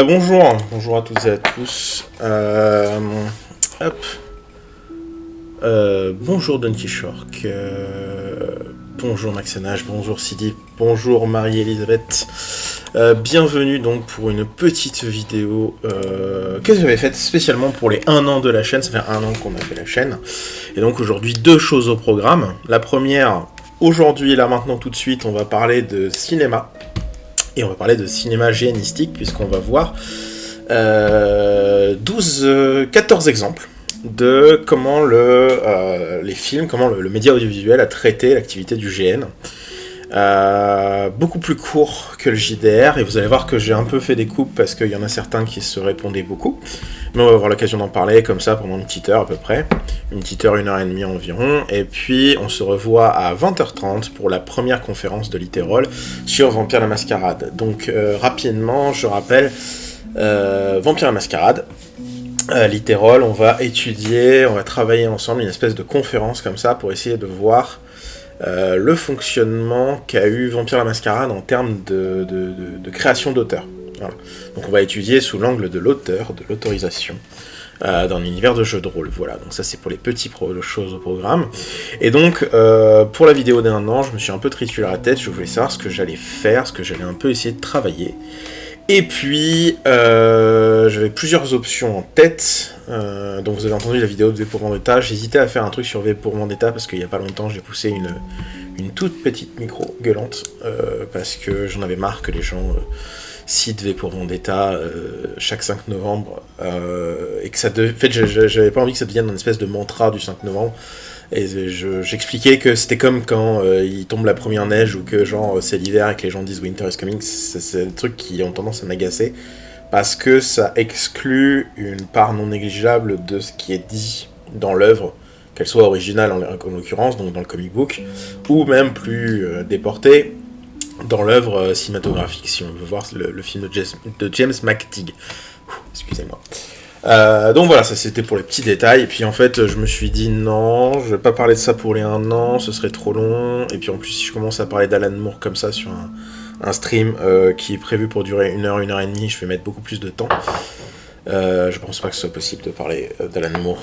Bonjour à toutes et à tous. Hop. Bonjour Donkey Shark. Bonjour Maxenage, bonjour Sidi, bonjour Marie-Elisabeth. Bienvenue donc pour une petite vidéo que j'avais faite spécialement pour les 1 an de la chaîne. Ça fait 1 an qu'on a fait la chaîne. Et donc aujourd'hui, 2 choses au programme. La première, aujourd'hui, là maintenant tout de suite, on va parler de cinéma. Et on va parler de cinéma géanistique, puisqu'on va voir 14 exemples de comment les films, comment le média audiovisuel a traité l'activité du GN. Beaucoup plus court que le JDR, et vous allez voir que j'ai un peu fait des coupes parce qu'il y en a certains qui se répondaient beaucoup. Mais on va avoir l'occasion d'en parler comme ça pendant une petite heure à peu près. Une petite heure, 1h30 environ. Et puis on se revoit à 20h30 pour la première conférence de Litérol sur Vampire la Mascarade. Donc rapidement, je rappelle, Vampire la Mascarade, Litérol, on va étudier, on va travailler ensemble une espèce de conférence comme ça pour essayer de voir le fonctionnement qu'a eu Vampire la Mascarade en termes de création d'auteur. Voilà. Donc on va étudier sous l'angle de l'auteur, de l'autorisation, dans l'univers de jeux de rôle. Voilà, donc ça c'est pour les petites choses au programme. Et donc, pour la vidéo d'1 an, je me suis un peu trituré la tête, je voulais savoir ce que j'allais faire, ce que j'allais un peu essayer de travailler. Et puis, j'avais plusieurs options en tête. Donc vous avez entendu la vidéo de V pour Vendetta. J'hésitais à faire un truc sur V pour Vendetta parce qu'il n'y a pas longtemps j'ai poussé une toute petite micro gueulante parce que j'en avais marre que les gens citent V pour Vendetta chaque 5 novembre et que ça en fait j'avais pas envie que ça devienne une espèce de mantra du 5 novembre. Et j'expliquais que c'était comme quand il tombe la première neige ou que genre c'est l'hiver et que les gens disent Winter is coming. C'est des trucs qui ont tendance à m'agacer parce que ça exclut une part non négligeable de ce qui est dit dans l'œuvre, qu'elle soit originale en l'occurrence, donc dans le comic book, ou même plus déportée dans l'œuvre cinématographique, si on veut voir le film de James McTeague. Excusez-moi. Donc voilà, ça c'était pour les petits détails, et puis en fait je me suis dit non, je vais pas parler de ça pour les 1 an, ce serait trop long, et puis en plus si je commence à parler d'Alan Moore comme ça sur un stream qui est prévu pour durer 1 heure, 1h30, je vais mettre beaucoup plus de temps. Je pense pas que ce soit possible de parler d'Alan Moore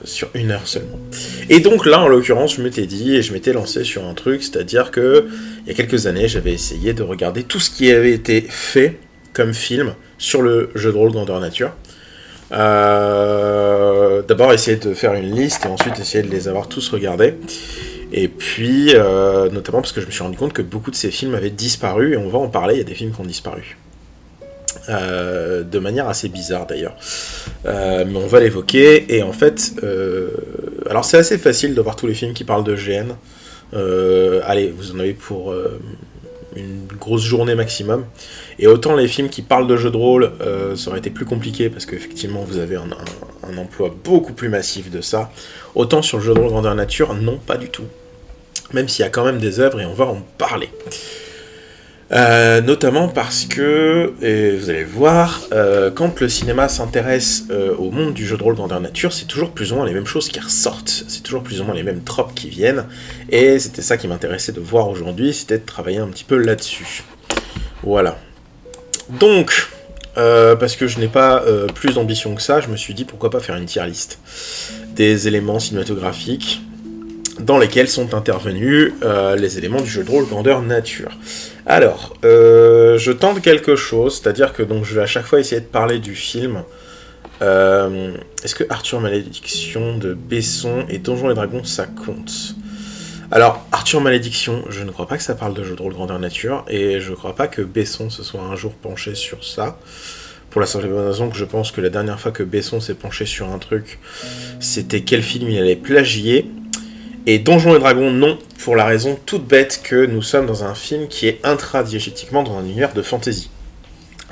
sur 1 heure seulement. Et donc là en l'occurrence je m'étais dit, et je m'étais lancé sur un truc, c'est-à-dire que il y a quelques années j'avais essayé de regarder tout ce qui avait été fait comme film sur le jeu de rôle grandeur nature. D'abord essayer de faire une liste et ensuite essayer de les avoir tous regardés, et puis notamment parce que je me suis rendu compte que beaucoup de ces films avaient disparu, et on va en parler. Il y a des films qui ont disparu de manière assez bizarre d'ailleurs, mais on va l'évoquer. Et en fait alors c'est assez facile de voir tous les films qui parlent de GN. Allez, vous en avez pour une grosse journée maximum. Et autant les films qui parlent de jeux de rôle, ça aurait été plus compliqué parce qu'effectivement vous avez un emploi beaucoup plus massif de ça. Autant sur le jeu de rôle grandeur nature, non, pas du tout. Même s'il y a quand même des œuvres, et on va en parler. Notamment parce que, et vous allez voir, quand le cinéma s'intéresse au monde du jeu de rôle grandeur nature, c'est toujours plus ou moins les mêmes choses qui ressortent, c'est toujours plus ou moins les mêmes tropes qui viennent, et c'était ça qui m'intéressait de voir aujourd'hui, c'était de travailler un petit peu là-dessus. Voilà. Donc, parce que je n'ai pas plus d'ambition que ça, je me suis dit pourquoi pas faire une tier list des éléments cinématographiques dans lesquels sont intervenus les éléments du jeu de rôle grandeur nature. Alors, je tente quelque chose, c'est-à-dire que donc, je vais à chaque fois essayer de parler du film. Est-ce que Arthur Malédiction de Besson et Donjons et Dragons, ça compte ? Alors, Arthur Malédiction, je ne crois pas que ça parle de jeu de rôle grandeur nature, et je ne crois pas que Besson se soit un jour penché sur ça, pour la simple et bonne raison que je pense que la dernière fois que Besson s'est penché sur un truc, c'était quel film il allait plagier. Et Donjons et Dragons, non, pour la raison toute bête que nous sommes dans un film qui est intradiégétiquement dans un univers de fantasy.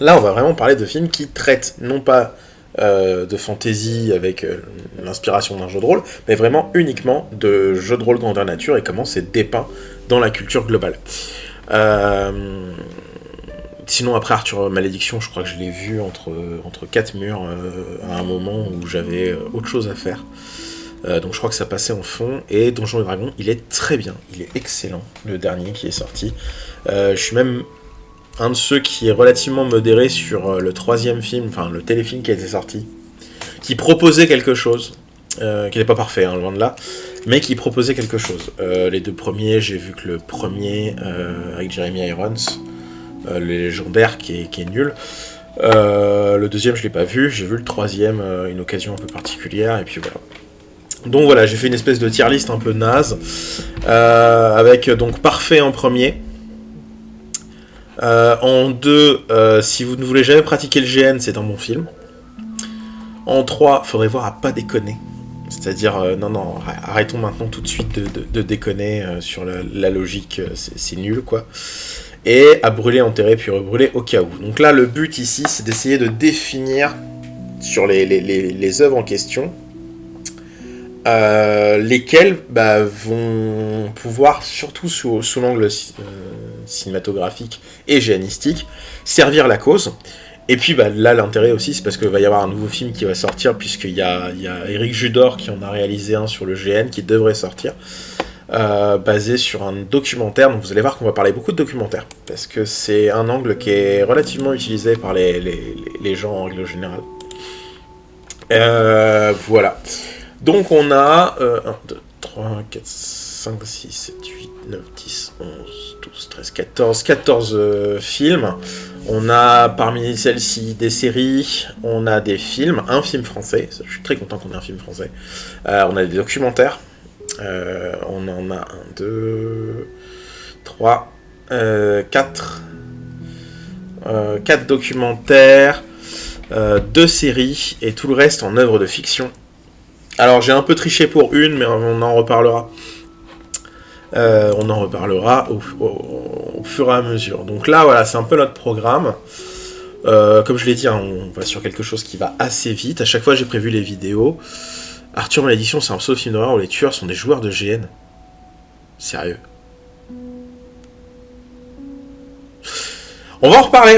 Là, on va vraiment parler de films qui traitent, non pas de fantasy avec l'inspiration d'un jeu de rôle, mais vraiment uniquement de jeu de rôle grandeur nature et comment c'est dépeint dans la culture globale. Sinon, après Arthur Malédiction, je crois que je l'ai vu entre 4 murs à un moment où j'avais autre chose à faire. Donc je crois que ça passait en fond. Et Donjons et Dragons, il est très bien, il est excellent, le dernier qui est sorti. Je suis même un de ceux qui est relativement modéré sur le troisième film, enfin le téléfilm qui a été sorti, qui proposait quelque chose, qui n'est pas parfait, hein, loin de là, mais qui proposait quelque chose. Les deux premiers, j'ai vu que le premier, avec Jeremy Irons, le légendaire, qui est nul. Le deuxième, je l'ai pas vu. J'ai vu le troisième, une occasion un peu particulière, et puis voilà. Donc voilà, j'ai fait une espèce de tier list un peu naze, avec donc parfait en premier. En 2, si vous ne voulez jamais pratiquer le GN, c'est un bon film. En 3, faudrait voir à pas déconner. C'est-à-dire, non, arrêtons maintenant tout de suite de déconner sur la logique, c'est nul, quoi. Et à brûler, enterrer, puis rebrûler au cas où. Donc là, le but ici, c'est d'essayer de définir sur les œuvres en question, lesquelles vont pouvoir, surtout sous l'angle cinématographique et géanistique, servir la cause. Et puis là, l'intérêt aussi, c'est parce qu'il va y avoir un nouveau film qui va sortir, puisqu'il y a Éric Judor qui en a réalisé un sur le GN, qui devrait sortir, basé sur un documentaire. Donc vous allez voir qu'on va parler beaucoup de documentaires, parce que c'est un angle qui est relativement utilisé par les gens en règle générale. Voilà. Donc on a 1, 2, 3, 4, 5, 6, 7, 8, 9, 10, 11, 12, 13, 14 films. On a parmi celles-ci des séries, on a des films, un film français, je suis très content qu'on ait un film français. On a des documentaires, on en a 1, 2, 3, 4 documentaires, 2 séries et tout le reste en œuvre de fiction. Alors j'ai un peu triché pour une, mais on en reparlera. Au fur et à mesure. Donc là, voilà, c'est un peu notre programme. Comme je l'ai dit, hein, on va sur quelque chose qui va assez vite. À chaque fois, j'ai prévu les vidéos. Arthur Malédiction, c'est un pseudo-film d'horreur où les tueurs sont des joueurs de GN. Sérieux. On va en reparler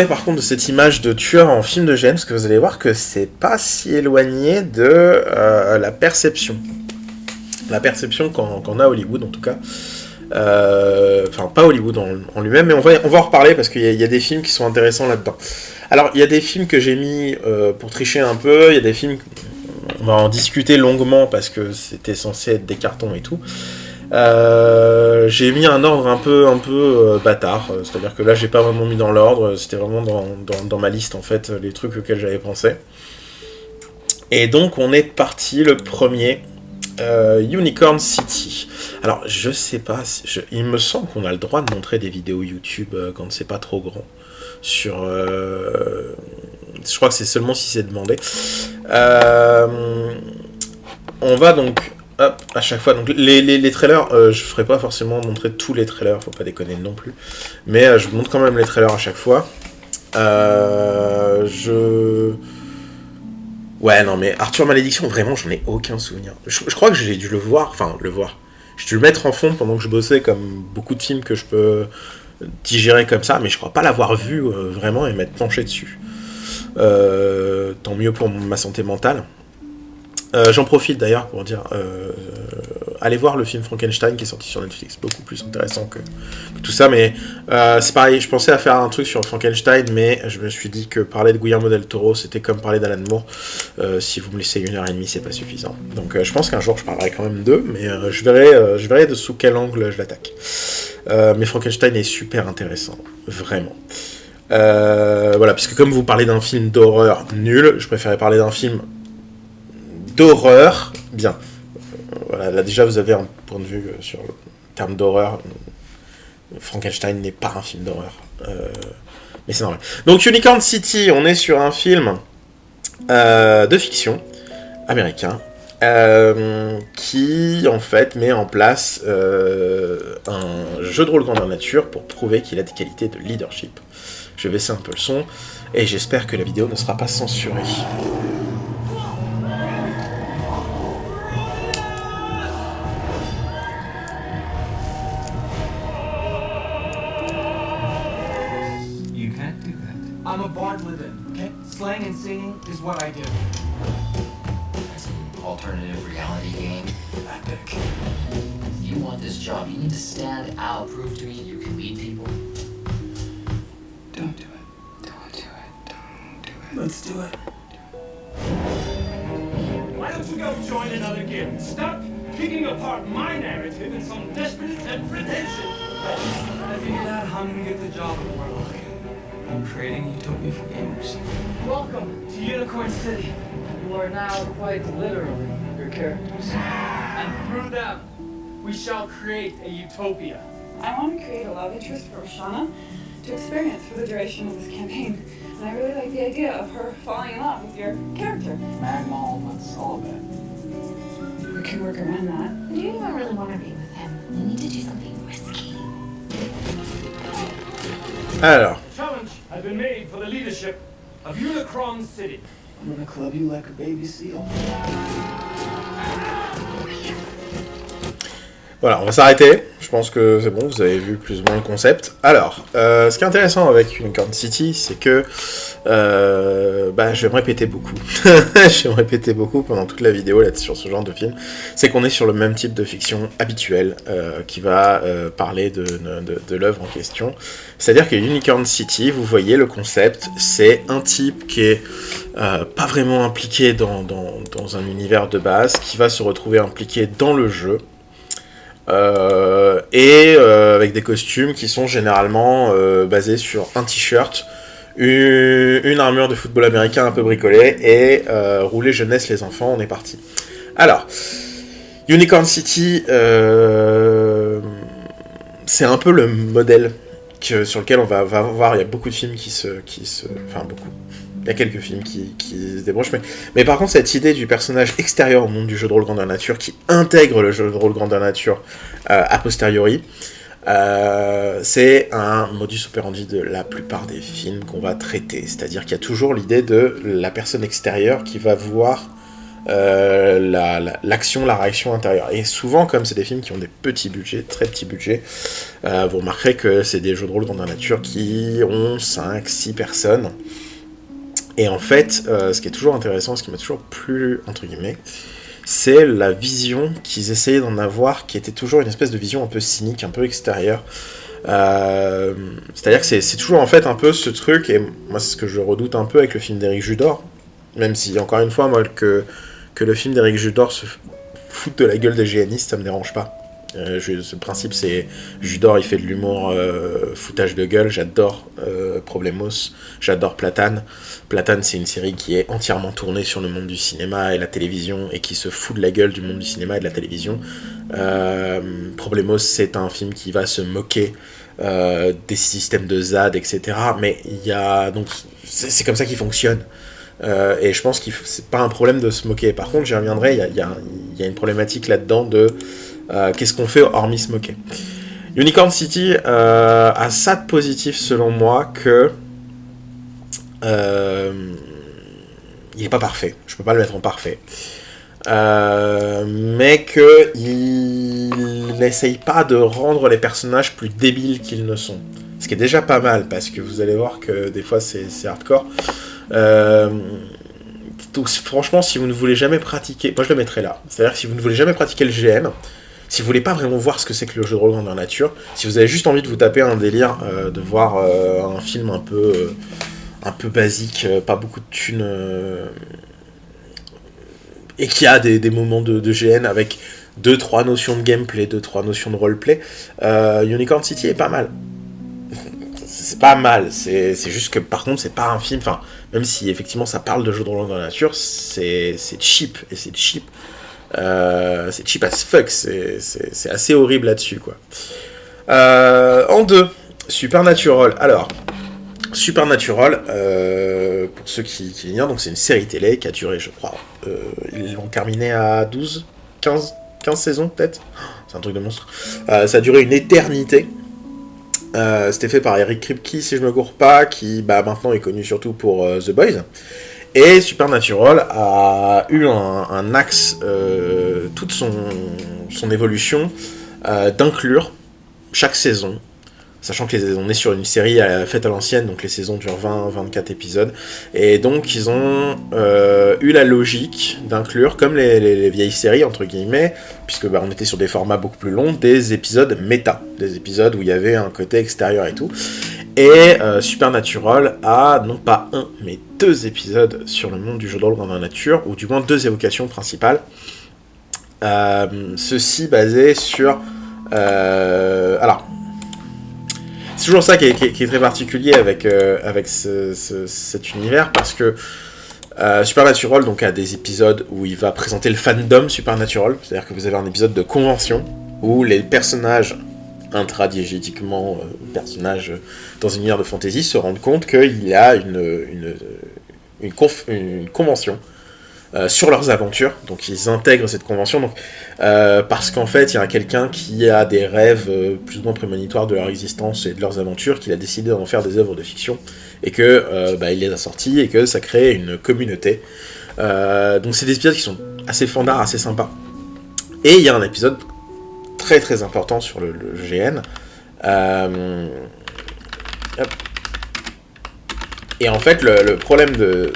par contre de cette image de tueur en film de GN, parce que vous allez voir que c'est pas si éloigné de la perception. La perception qu'en a Hollywood, en tout cas. Enfin, pas Hollywood en lui-même, mais on va en reparler, parce qu'il y a des films qui sont intéressants là-dedans. Alors, il y a des films que j'ai mis pour tricher un peu, il y a des films... On va en discuter longuement, parce que c'était censé être des cartons et tout. J'ai mis un ordre un peu bâtard, c'est-à-dire que là j'ai pas vraiment mis dans l'ordre, c'était vraiment dans ma liste en fait, les trucs auxquels j'avais pensé. Et donc on est parti, le premier, Unicorn City. Alors je sais pas, il me semble qu'on a le droit de montrer des vidéos YouTube quand c'est pas trop grand. Je crois que c'est seulement si c'est demandé. On va donc... Hop, à chaque fois, donc les trailers, je ferai pas forcément montrer tous les trailers, faut pas déconner non plus, mais je vous montre quand même les trailers à chaque fois. Ouais, non, mais Arthur Malédiction, vraiment, j'en ai aucun souvenir. Je crois que j'ai dû le voir, j'ai dû le mettre en fond pendant que je bossais, comme beaucoup de films que je peux digérer comme ça, mais je crois pas l'avoir vu vraiment et m'être penché dessus. Tant mieux pour ma santé mentale. J'en profite d'ailleurs pour dire, allez voir le film Frankenstein qui est sorti sur Netflix, beaucoup plus intéressant que tout ça, mais c'est pareil, je pensais à faire un truc sur Frankenstein, mais je me suis dit que parler de Guillermo del Toro, c'était comme parler d'Alan Moore, si vous me laissez 1h30, c'est pas suffisant. Donc je pense qu'un jour je parlerai quand même d'eux, mais je verrai de sous quel angle je l'attaque. Mais Frankenstein est super intéressant, vraiment. Voilà, puisque comme vous parlez d'un film d'horreur nul, je préférais parler d'un film d'horreur, bien. Voilà, là déjà vous avez un point de vue sur le terme d'horreur. Frankenstein n'est pas un film d'horreur. Mais c'est normal. Donc Unicorn City, on est sur un film de fiction américain qui en fait met en place un jeu de rôle grandeur nature pour prouver qu'il a des qualités de leadership. Je vais baisser un peu le son et j'espère que la vidéo ne sera pas censurée. I'm a bard living, okay? Slang and singing is what I do. It's an alternative reality game. Epic. If you want this job, you need to stand out, prove to me you can lead people. Don't do it. Don't do it. Don't do it. Let's do it. Why don't you go join another guild? Stop picking apart my narrative in some desperate attempt for attention. I figured out how I'm gonna get the job at Warlock. I'm creating utopia for gamers. Welcome to Unicorn City. You are now quite literally your characters. And through them, we shall create a utopia. I want to create a love interest for Roshana to experience for the duration of this campaign. And I really like the idea of her falling in love with your character. Mad Mall wants all of it. We can work around that. Do you really want to be with him? We need to do something risky. Alors, A challenge has been made for the leadership of Unicron City. I'm gonna club you like a baby seal. voilà, on va s'arrêter. Je pense que c'est bon, vous avez vu plus ou moins le concept. Alors, ce qui est intéressant avec Unicorn City, c'est que je vais me répéter beaucoup. Je vais me répéter beaucoup pendant toute la vidéo là, sur ce genre de film. C'est qu'on est sur le même type de fiction habituelle qui va parler de l'œuvre en question. C'est-à-dire que Unicorn City, vous voyez le concept, c'est un type qui est pas vraiment impliqué dans un univers de base, qui va se retrouver impliqué dans le jeu. Avec des costumes qui sont généralement basés sur un t-shirt, une armure de football américain un peu bricolée et rouler jeunesse les enfants, on est parti. Alors, Unicorn City, c'est un peu le modèle sur lequel on va voir, il y a beaucoup de films enfin beaucoup. Il y a quelques films qui se débranchent, mais par contre, cette idée du personnage extérieur au monde du jeu de rôle grandeur nature, qui intègre le jeu de rôle grandeur nature a posteriori, c'est un modus operandi de la plupart des films qu'on va traiter. C'est-à-dire qu'il y a toujours l'idée de la personne extérieure qui va voir l'action, la réaction intérieure. Et souvent, comme c'est des films qui ont des petits budgets, très petits budgets, vous remarquerez que c'est des jeux de rôle grandeur nature qui ont 5-6 personnes. Et en fait, ce qui est toujours intéressant, ce qui m'a toujours plu, entre guillemets, c'est la vision qu'ils essayaient d'en avoir, qui était toujours une espèce de vision un peu cynique, un peu extérieure. C'est-à-dire que c'est toujours en fait un peu ce truc, et moi c'est ce que je redoute un peu avec le film d'Éric Judor, même si, encore une fois, moi, que le film d'Éric Judor se foute de la gueule des GNistes, ça me dérange pas. Ce principe, c'est Judor, il fait de l'humour, foutage de gueule. J'adore Problemos, j'adore Platane. Platane, c'est une série qui est entièrement tournée sur le monde du cinéma et la télévision et qui se fout de la gueule du monde du cinéma et de la télévision. Problemos, c'est un film qui va se moquer des systèmes de ZAD, etc. Mais il y a donc c'est comme ça qu'il fonctionne. Et je pense que c'est pas un problème de se moquer. Par contre, j'y reviendrai. Il y a une problématique là-dedans de qu'est-ce qu'on fait hormis se moquer. Unicorn City a ça de positif selon moi que il est pas parfait. Je peux pas le mettre en parfait. Mais que il n'essaye pas de rendre les personnages plus débiles qu'ils ne sont. Ce qui est déjà pas mal parce que vous allez voir que des fois c'est hardcore. Donc franchement, si vous ne voulez jamais pratiquer, moi je le mettrai là. C'est-à-dire que si vous ne voulez jamais pratiquer le GN, si vous voulez pas vraiment voir ce que c'est que le jeu de rôle grandeur nature, si vous avez juste envie de vous taper un délire, de voir un film un peu basique, pas beaucoup de thunes, et qui a des moments de GN avec 2-3 notions de gameplay, 2-3 notions de roleplay, Unicorn City est pas mal. C'est pas mal, c'est juste que par contre c'est pas un film, enfin même si effectivement ça parle de jeux de rôle dans la nature, c'est cheap, et c'est cheap as fuck, c'est assez horrible là-dessus quoi. En deux, Supernatural. Alors, Supernatural, pour ceux qui ignorent, donc c'est une série télé qui a duré, je crois, ils l'ont terminé à 15 saisons peut-être, c'est un truc de monstre. Ça a duré une éternité. C'était fait par Eric Kripke, si je me gourre pas, qui maintenant est connu surtout pour The Boys. Et Supernatural a eu un axe, toute son évolution, d'inclure chaque saison, sachant que on est sur une série faite à l'ancienne, donc les saisons durent 20-24 épisodes, et donc ils ont eu la logique d'inclure, comme les vieilles séries, entre guillemets, puisque on était sur des formats beaucoup plus longs, des épisodes méta, des épisodes où il y avait un côté extérieur et tout. Et Supernatural a non pas un, mais 2 épisodes sur le monde du jeu de rôle grandeur nature, ou du moins 2 évocations principales. Ceci basé sur... alors, c'est toujours ça qui est très particulier avec cet univers, parce que Supernatural donc, a des épisodes où il va présenter le fandom Supernatural, c'est-à-dire que vous avez un épisode de convention, où les personnages intradiégétiquement personnages dans un univers de fantasy se rendent compte qu'il y a une convention sur leurs aventures, donc ils intègrent cette convention, donc, parce qu'en fait il y a quelqu'un qui a des rêves plus ou moins prémonitoires de leur existence et de leurs aventures, qu'il a décidé d'en faire des œuvres de fiction, et que il les a sortis, et que ça crée une communauté. Donc c'est des épisodes qui sont assez fandards, assez sympas. Et il y a un épisode très très important sur le GN. Et en fait, le problème de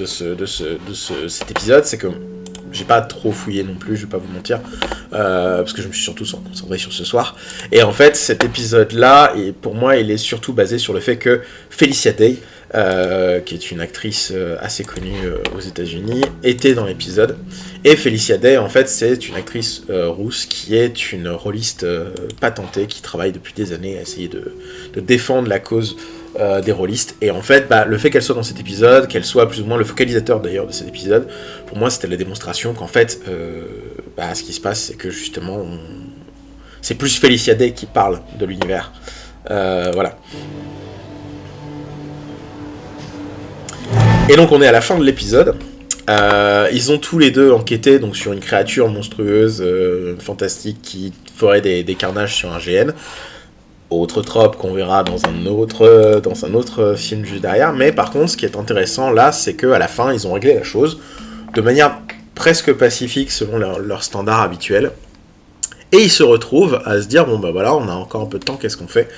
cet épisode, c'est que j'ai pas trop fouillé non plus, je vais pas vous mentir, parce que je me suis surtout concentré sur ce soir. Et en fait, cet épisode-là, pour moi, il est surtout basé sur le fait que Felicia Day, qui est une actrice assez connue aux États-Unis, était dans l'épisode. Et Felicia Day, en fait, c'est une actrice rousse qui est une rôliste patentée, qui travaille depuis des années à essayer de défendre la cause des rôlistes. Et en fait, le fait qu'elle soit dans cet épisode, qu'elle soit plus ou moins le focalisateur d'ailleurs de cet épisode, pour moi, c'était la démonstration qu'en fait, ce qui se passe, c'est que justement, c'est plus Felicia Day qui parle de l'univers. Voilà. Et donc on est à la fin de l'épisode. Ils ont tous les deux enquêté donc, sur une créature monstrueuse, fantastique, qui ferait des carnages sur un GN. Autre trope qu'on verra dans un autre film juste derrière. Mais par contre, ce qui est intéressant là, c'est qu'à la fin, ils ont réglé la chose de manière presque pacifique selon leur standard habituel. Et ils se retrouvent à se dire, bon bah voilà, on a encore un peu de temps, qu'est-ce qu'on fait ?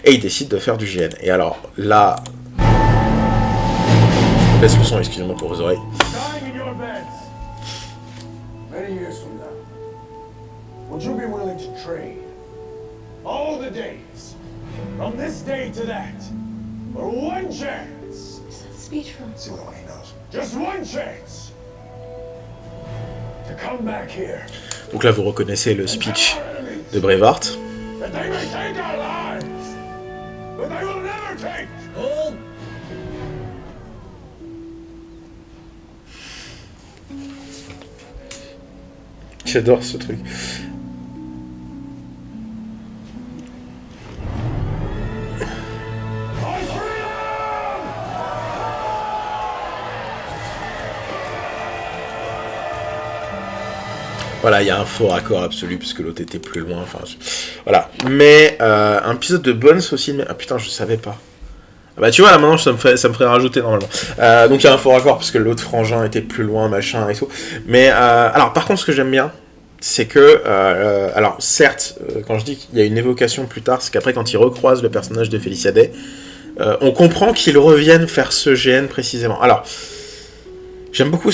Et ils décident de faire du GN. Et alors là... Baisse le son, excusez-moi pour vos oreilles. Dying in your beds. Many years from now, would you be willing to trade all the days, from this day to that, for one chance? Is that the speech from? See what he knows. Just one chance to come back here. Donc là, vous reconnaissez le speech de Braveheart. That they may take our lives, but they will never take. Hold. J'adore ce truc. Voilà, il y a un faux raccord absolu puisque l'autre était plus loin. Enfin, voilà. Mais un épisode de Bones aussi. Ah putain, je savais pas. Ah bah tu vois là maintenant ça me ferait rajouter normalement. Donc il y a un faux raccord parce que l'autre frangin était plus loin, machin et tout. Mais alors par contre ce que j'aime bien, c'est que alors certes quand je dis qu'il y a une évocation plus tard, c'est qu'après quand ils recroisent le personnage de Felicia Day, on comprend qu'ils reviennent faire ce GN précisément. Alors j'aime beaucoup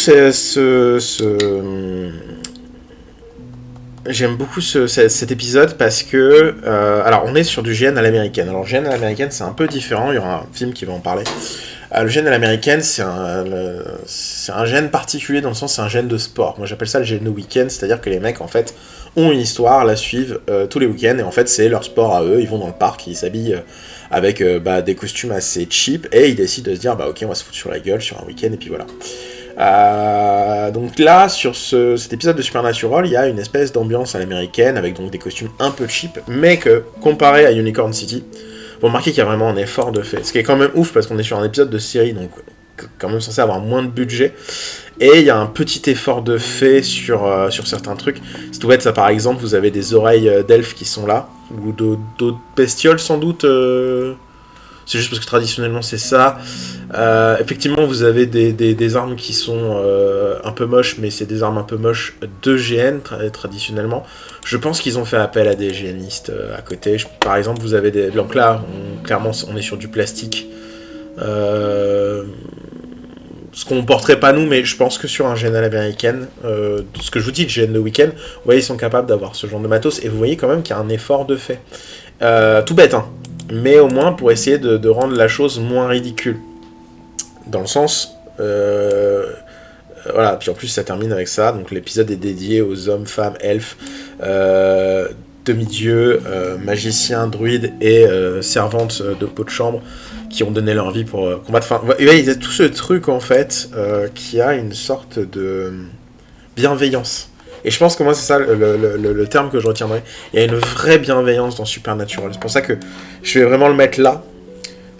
J'aime beaucoup cet épisode parce que... alors, on est sur du GN à l'américaine. Alors, GN à l'américaine, c'est un peu différent. Il y aura un film qui va en parler. Le GN à l'américaine, c'est un GN particulier dans le sens c'est un GN de sport. Moi, j'appelle ça le GN de week-end. C'est-à-dire que les mecs, en fait, ont une histoire, la suivent tous les week-ends. Et en fait, c'est leur sport à eux. Ils vont dans le parc, ils s'habillent avec des costumes assez cheap. Et ils décident de se dire, ok, on va se foutre sur la gueule sur un week-end. Et puis voilà. Donc là, sur cet épisode de Supernatural, il y a une espèce d'ambiance à l'américaine avec donc des costumes un peu cheap, mais que comparé à Unicorn City, vous remarquez qu'il y a vraiment un effort de fait. Ce qui est quand même ouf parce qu'on est sur un épisode de série, donc quand même censé avoir moins de budget. Et il y a un petit effort de fait sur certains trucs. C'est tout bête, ça par exemple, vous avez des oreilles d'elfes qui sont là, ou d'autres bestioles sans doute. C'est juste parce que traditionnellement c'est ça. Effectivement, vous avez des armes qui sont un peu moches, mais c'est des armes un peu moches de GN traditionnellement. Je pense qu'ils ont fait appel à des GNistes à côté. Par exemple, vous avez des... Donc là, clairement, on est sur du plastique. Ce qu'on porterait pas nous, mais je pense que sur un GN à l'américaine, ce que je vous dis de GN de week-end, vous voyez, ils sont capables d'avoir ce genre de matos, et vous voyez quand même qu'il y a un effort de fait. Tout bête, hein. mais au moins pour essayer de rendre la chose moins ridicule. Dans le sens... voilà, puis en plus ça termine avec ça, donc l'épisode est dédié aux hommes, femmes, elfes, demi-dieux, magiciens, druides et servantes de peau de chambre qui ont donné leur vie pour combattre. Enfin, il y a tout ce truc en fait qui a une sorte de bienveillance. Et je pense que moi c'est ça le terme que je retiendrai. Il y a une vraie bienveillance dans Supernatural. C'est pour ça que je vais vraiment le mettre là.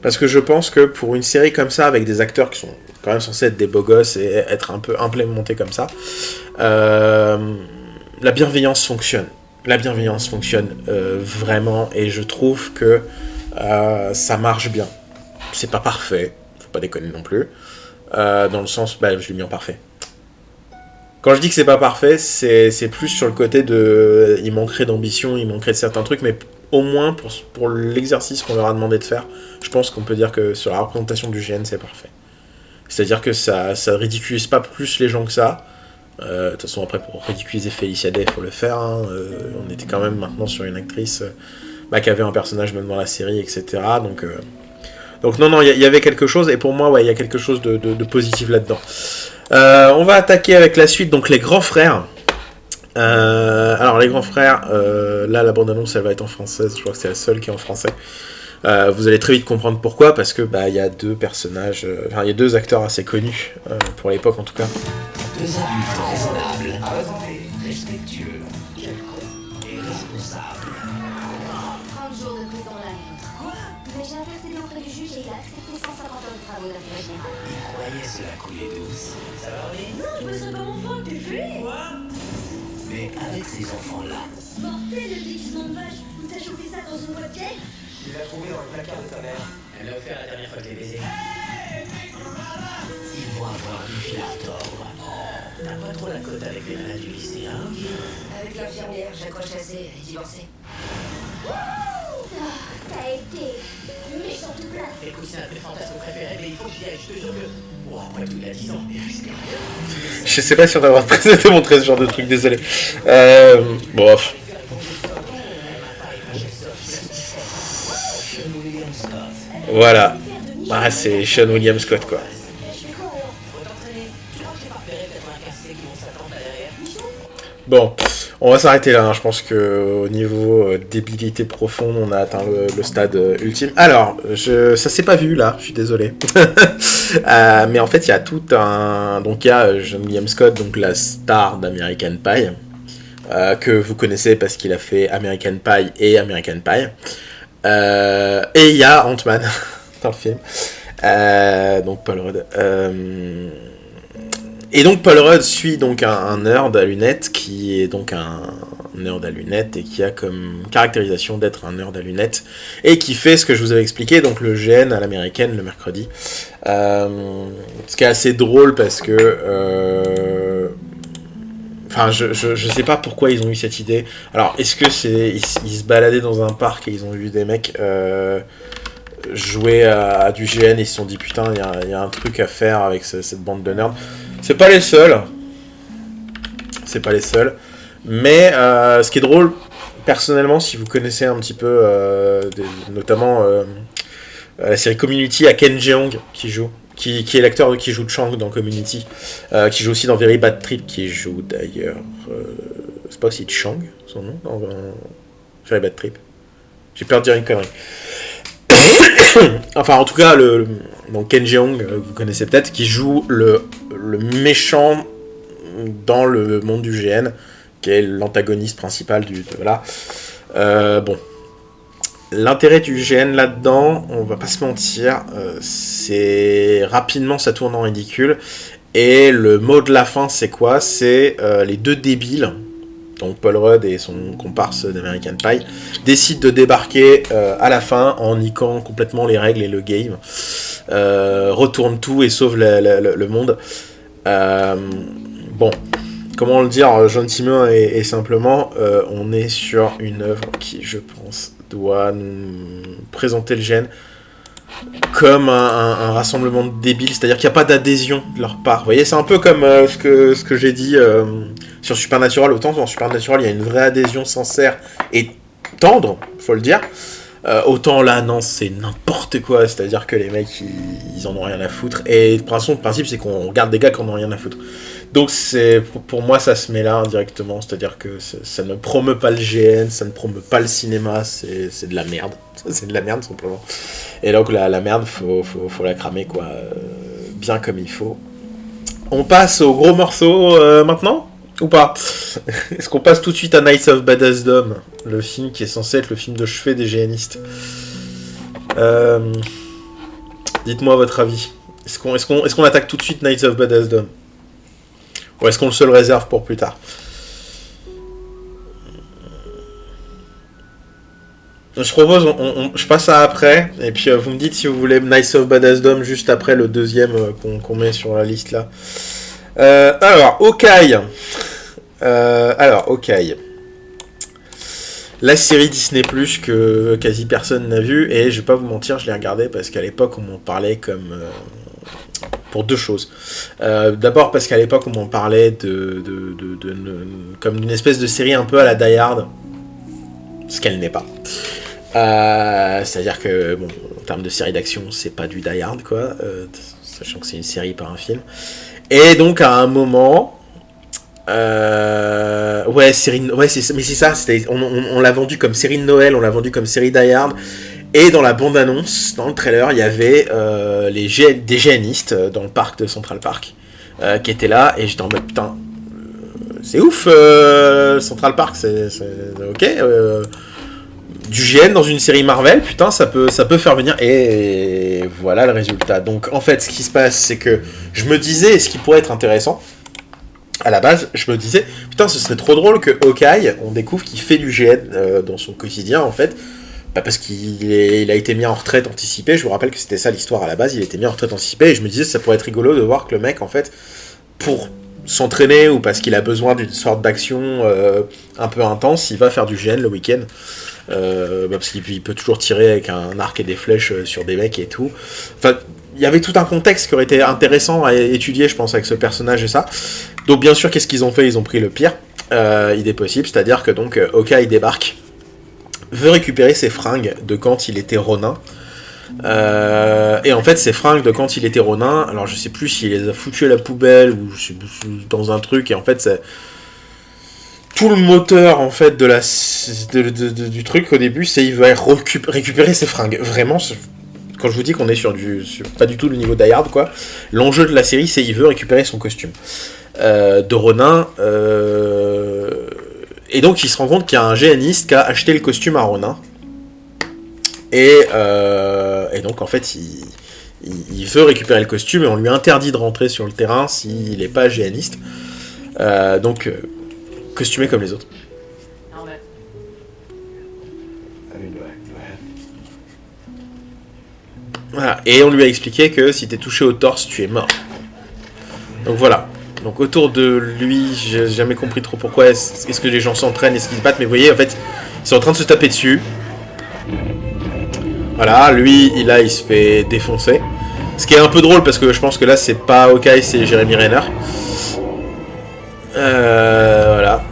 Parce que je pense que pour une série comme ça, avec des acteurs qui sont quand même censés être des beaux gosses et être un peu implémentés comme ça, la bienveillance fonctionne. La bienveillance fonctionne vraiment, et je trouve que ça marche bien. C'est pas parfait, faut pas déconner non plus. Dans le sens, je l'ai mis en parfait. Quand je dis que c'est pas parfait, c'est plus sur le côté de... Il manquerait d'ambition, il manquerait de certains trucs, mais au moins pour l'exercice qu'on leur a demandé de faire, je pense qu'on peut dire que sur la représentation du GN, c'est parfait. C'est-à-dire que ça ridiculise pas plus les gens que ça. De toute façon, après, pour ridiculiser Félicia Day, il faut le faire. Hein. On était quand même maintenant sur une actrice qui avait un personnage même dans la série, etc. Donc non, il y avait quelque chose, et pour moi, il y a quelque chose de positif là-dedans. On va attaquer avec la suite, donc les grands frères. Alors les grands frères, là la bande-annonce elle va être en française, je crois que c'est la seule qui est en français. Vous allez très vite comprendre pourquoi, parce que il y a deux personnages, il y a deux acteurs assez connus, pour l'époque en tout cas. Deux adultes raisonnables, respectueux, et responsables. 30 jours de prison l'un et l'autre. Quoi? Mais j'ai intercédé auprès du juge et il a accepté 150 heures de travaux d'intérêt général. Ils croyaient cela couler douce. Ça va aller? Non, je me serais pas mon frère, t'es fait. Mais avec ces enfants-là, Mortel, le déguisement de vache. Où t'as chopé ça dans une boîte gay? Il l'a trouvé dans le placard de ta mère. elle l'a offert la dernière fois que je l'ai baisé. Ils vont avoir du fil à retordre. T'as pas trop la cote avec les malades du lycée, hein? Avec l'infirmière, j'accroche assez, elle est divorcée. T'as été méchant tout plat. Écoute, c'est un de mes fantasmes préférés, mais il faut que j'y aille, je te jure que... Bon, après tout, il a 10 ans, mais risque rien. Je sais pas si on va te montrer ce genre de truc, désolé. Bon. Voilà. C'est Sean William Scott, quoi. Bon, on va s'arrêter là. Je pense qu'au niveau débilité profonde, on a atteint le stade ultime. Alors, ça s'est pas vu là, je suis désolé. Mais en fait, il y a tout un... Donc, il y a Sean William Scott, donc la star d'American Pie, que vous connaissez parce qu'il a fait American Pie et American Pie. Et il y a Ant-Man dans le film. Donc, Paul Rudd. Et donc Paul Rudd suit donc un nerd à lunettes qui est donc un nerd à lunettes et qui a comme caractérisation d'être un nerd à lunettes et qui fait ce que je vous avais expliqué, donc le GN à l'américaine le mercredi. Ce qui est assez drôle parce que... Enfin, je sais pas pourquoi ils ont eu cette idée. Alors, est-ce que c'est... Ils se baladaient dans un parc et ils ont vu des mecs... jouer à du GN et ils se sont dit putain il y a un truc à faire avec cette bande de nerds. C'est pas les seuls, mais ce qui est drôle personnellement, si vous connaissez un petit peu notamment la série Community, à Ken Jeong qui est l'acteur qui joue Chang dans Community, qui joue aussi dans Very Bad Trip, qui joue d'ailleurs c'est pas aussi Chang son nom dans Very Bad Trip, j'ai peur de dire une connerie. Enfin, en tout cas, donc Ken Jeong, vous connaissez peut-être, qui joue le méchant dans le monde du GN, qui est l'antagoniste principal voilà. Bon. L'intérêt du GN là-dedans, on va pas se mentir, c'est rapidement ça tourne en ridicule. Et le mot de la fin, c'est quoi? C'est les deux débiles. Donc Paul Rudd et son comparse d'American Pie décident de débarquer à la fin en niquant complètement les règles et le game, retournent tout et sauvent le monde. Bon, comment le dire gentiment et simplement, on est sur une œuvre qui, je pense, doit nous présenter le GN comme un rassemblement de débiles, c'est-à-dire qu'il n'y a pas d'adhésion de leur part. Vous voyez, c'est un peu comme ce que j'ai dit sur Supernatural. Autant dans Supernatural, il y a une vraie adhésion sincère et tendre, faut le dire. Autant là, non, c'est n'importe quoi. C'est-à-dire que les mecs, ils en ont rien à foutre. Et le principe, c'est qu'on regarde des gars qui en ont rien à foutre. Donc, pour moi, ça se met là indirectement. C'est-à-dire que ça ne promeut pas le GN, ça ne promeut pas le cinéma. C'est de la merde. C'est de la merde, simplement. Et donc, la merde, faut la cramer, quoi. Bien comme il faut. On passe au gros morceau maintenant ? Ou pas? Est-ce qu'on passe tout de suite à Knights of Badassdom, le film qui est censé être le film de chevet des GNistes? Dites-moi votre avis. Est-ce qu'on attaque tout de suite Knights of Badassdom? Ou est-ce qu'on se le réserve pour plus tard? Je propose, je passe à après, et puis vous me dites si vous voulez Knights of Badassdom juste après le deuxième qu'on met sur la liste là. Alors, Hawkeye. Hawkeye. La série Disney+, que quasi personne n'a vue, et je vais pas vous mentir, je l'ai regardée parce qu'à l'époque, on m'en parlait comme... pour deux choses. D'abord parce qu'à l'époque, on m'en parlait comme d'une espèce de série un peu à la Die Hard, ce qu'elle n'est pas. C'est-à-dire que, bon, en termes de série d'action, c'est pas du Die Hard, quoi, sachant que c'est une série, pas un film. Et donc à un moment, mais c'est ça, on l'a vendu comme série de Noël, on l'a vendu comme série Die Hard, et dans la bande-annonce, dans le trailer, il y avait des GNistes dans le parc de Central Park qui étaient là, et j'étais en mode putain, c'est ouf, Central Park, c'est ok, du GN dans une série Marvel, putain, ça peut faire venir, et voilà le résultat. Donc en fait, ce qui se passe, c'est que je me disais, ce qui pourrait être intéressant, à la base, je me disais, putain, ce serait trop drôle que Hawkeye, on découvre qu'il fait du GN dans son quotidien, en fait, parce qu'il a été mis en retraite anticipée. Je vous rappelle que c'était ça l'histoire à la base, il a été mis en retraite anticipée, et je me disais, ça pourrait être rigolo de voir que le mec, en fait, pour s'entraîner ou parce qu'il a besoin d'une sorte d'action un peu intense, il va faire du GN le week-end. Parce qu'il peut toujours tirer avec un arc et des flèches sur des mecs et tout. Enfin, il y avait tout un contexte qui aurait été intéressant à étudier, je pense, avec ce personnage et ça. Donc bien sûr, qu'est-ce qu'ils ont fait? Ils ont pris le pire idée possible, c'est-à-dire que donc Hawkeye débarque, veut récupérer ses fringues de quand il était Ronin. Et en fait, ces fringues de quand il était Ronin, alors je sais plus s'il les a foutues à la poubelle ou dans un truc, et en fait, c'est tout le moteur en fait du truc au début, c'est il va récupérer ses fringues. Vraiment, quand je vous dis qu'on est sur pas du tout le niveau Die Hard, quoi. L'enjeu de la série, c'est il veut récupérer son costume de Ronin. Et donc il se rend compte qu'il y a un GNiste qui a acheté le costume à Ronin. Et donc en fait il veut récupérer le costume et on lui interdit de rentrer sur le terrain s'il n'est pas GNiste. Donc costumé comme les autres. Voilà. Et on lui a expliqué que si t'es touché au torse, tu es mort. Donc voilà. Donc autour de lui, j'ai jamais compris trop pourquoi est-ce que les gens s'entraînent, est-ce qu'ils se battent, mais vous voyez, en fait, ils sont en train de se taper dessus. Voilà, lui, il se fait défoncer. Ce qui est un peu drôle parce que je pense que là, c'est pas Hawkeye, c'est Jeremy Renner. Voilà.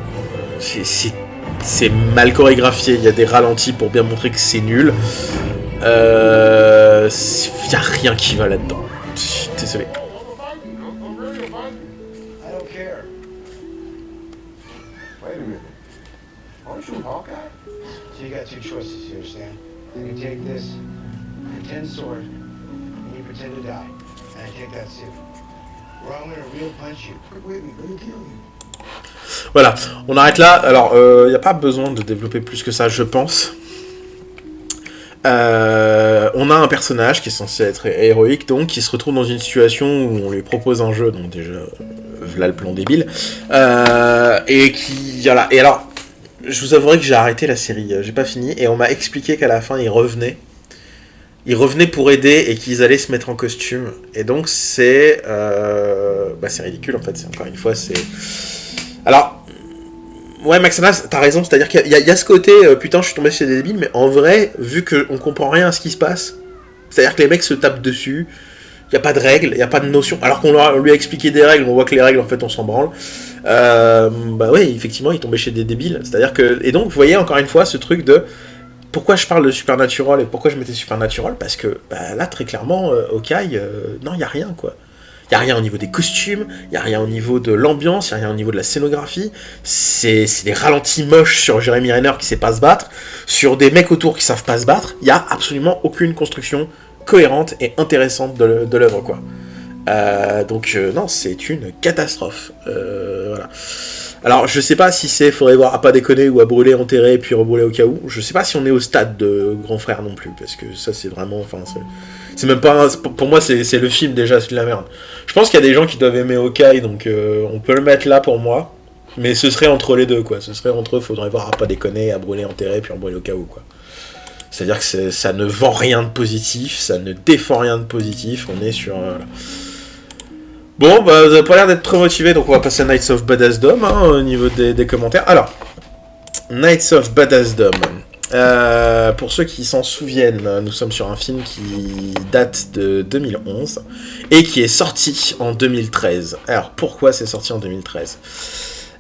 C'est mal chorégraphié, il y a des ralentis pour bien montrer que c'est nul. Y a rien qui va là-dedans. Désolé. So you got two choices here, Stan. You can take this pretend sword and you pretend to die. And I take that suit. Or I'm gonna real punch you. Wait, let me kill you. Voilà, on arrête là. Alors, il n'y a pas besoin de développer plus que ça, je pense. On a un personnage qui est censé être héroïque, donc, qui se retrouve dans une situation où on lui propose un jeu, donc déjà, voilà le plan débile, et qui... Voilà, et alors, je vous avouerai que j'ai arrêté la série, j'ai pas fini, et on m'a expliqué qu'à la fin, il revenait pour aider et qu'ils allaient se mettre en costume, et donc c'est ridicule, en fait, encore une fois, c'est... Alors... Ouais, Maxanas, t'as raison, c'est-à-dire qu'il y a ce côté, putain, je suis tombé chez des débiles, mais en vrai, vu qu'on comprend rien à ce qui se passe, c'est-à-dire que les mecs se tapent dessus, il n'y a pas de règles, il n'y a pas de notion, alors qu'on lui a expliqué des règles, on voit que les règles, en fait, on s'en branle. Bah ouais, effectivement, il tombait chez des débiles, c'est-à-dire que... Et donc, vous voyez, encore une fois, ce truc de... pourquoi je parle de Supernatural et pourquoi je mettais Supernatural, parce que là, très clairement, Hawkeye, non, il n'y a rien, quoi. Il n'y a rien au niveau des costumes, il n'y a rien au niveau de l'ambiance, il n'y a rien au niveau de la scénographie. C'est des ralentis moches sur Jeremy Renner qui sait pas se battre, sur des mecs autour qui savent pas se battre. Il n'y a absolument aucune construction cohérente et intéressante de l'œuvre, quoi. Donc non, c'est une catastrophe. Voilà. Alors, je sais pas si c'est faudrait voir à pas déconner ou à brûler, enterrer, puis rebrûler au cas où. Je sais pas si on est au stade de Grand Frère non plus, parce que ça, c'est vraiment... Enfin, c'est même pas... Pour moi, c'est le film, déjà, c'est de la merde. Je pense qu'il y a des gens qui doivent aimer Hawkeye, donc on peut le mettre là pour moi. Mais ce serait entre les deux, quoi. Ce serait entre eux, faudrait voir à pas déconner, à brûler, enterrer, puis rebrûler au cas où, quoi. C'est-à-dire que ça ne vend rien de positif, ça ne défend rien de positif, on est sur... Bon, bah, vous avez pas l'air d'être très motivé, donc on va passer à Knights of Badassdom, hein, au niveau des commentaires. Alors, Knights of Badassdom. Pour ceux qui s'en souviennent, nous sommes sur un film qui date de 2011 et qui est sorti en 2013. Alors, pourquoi c'est sorti en 2013 ?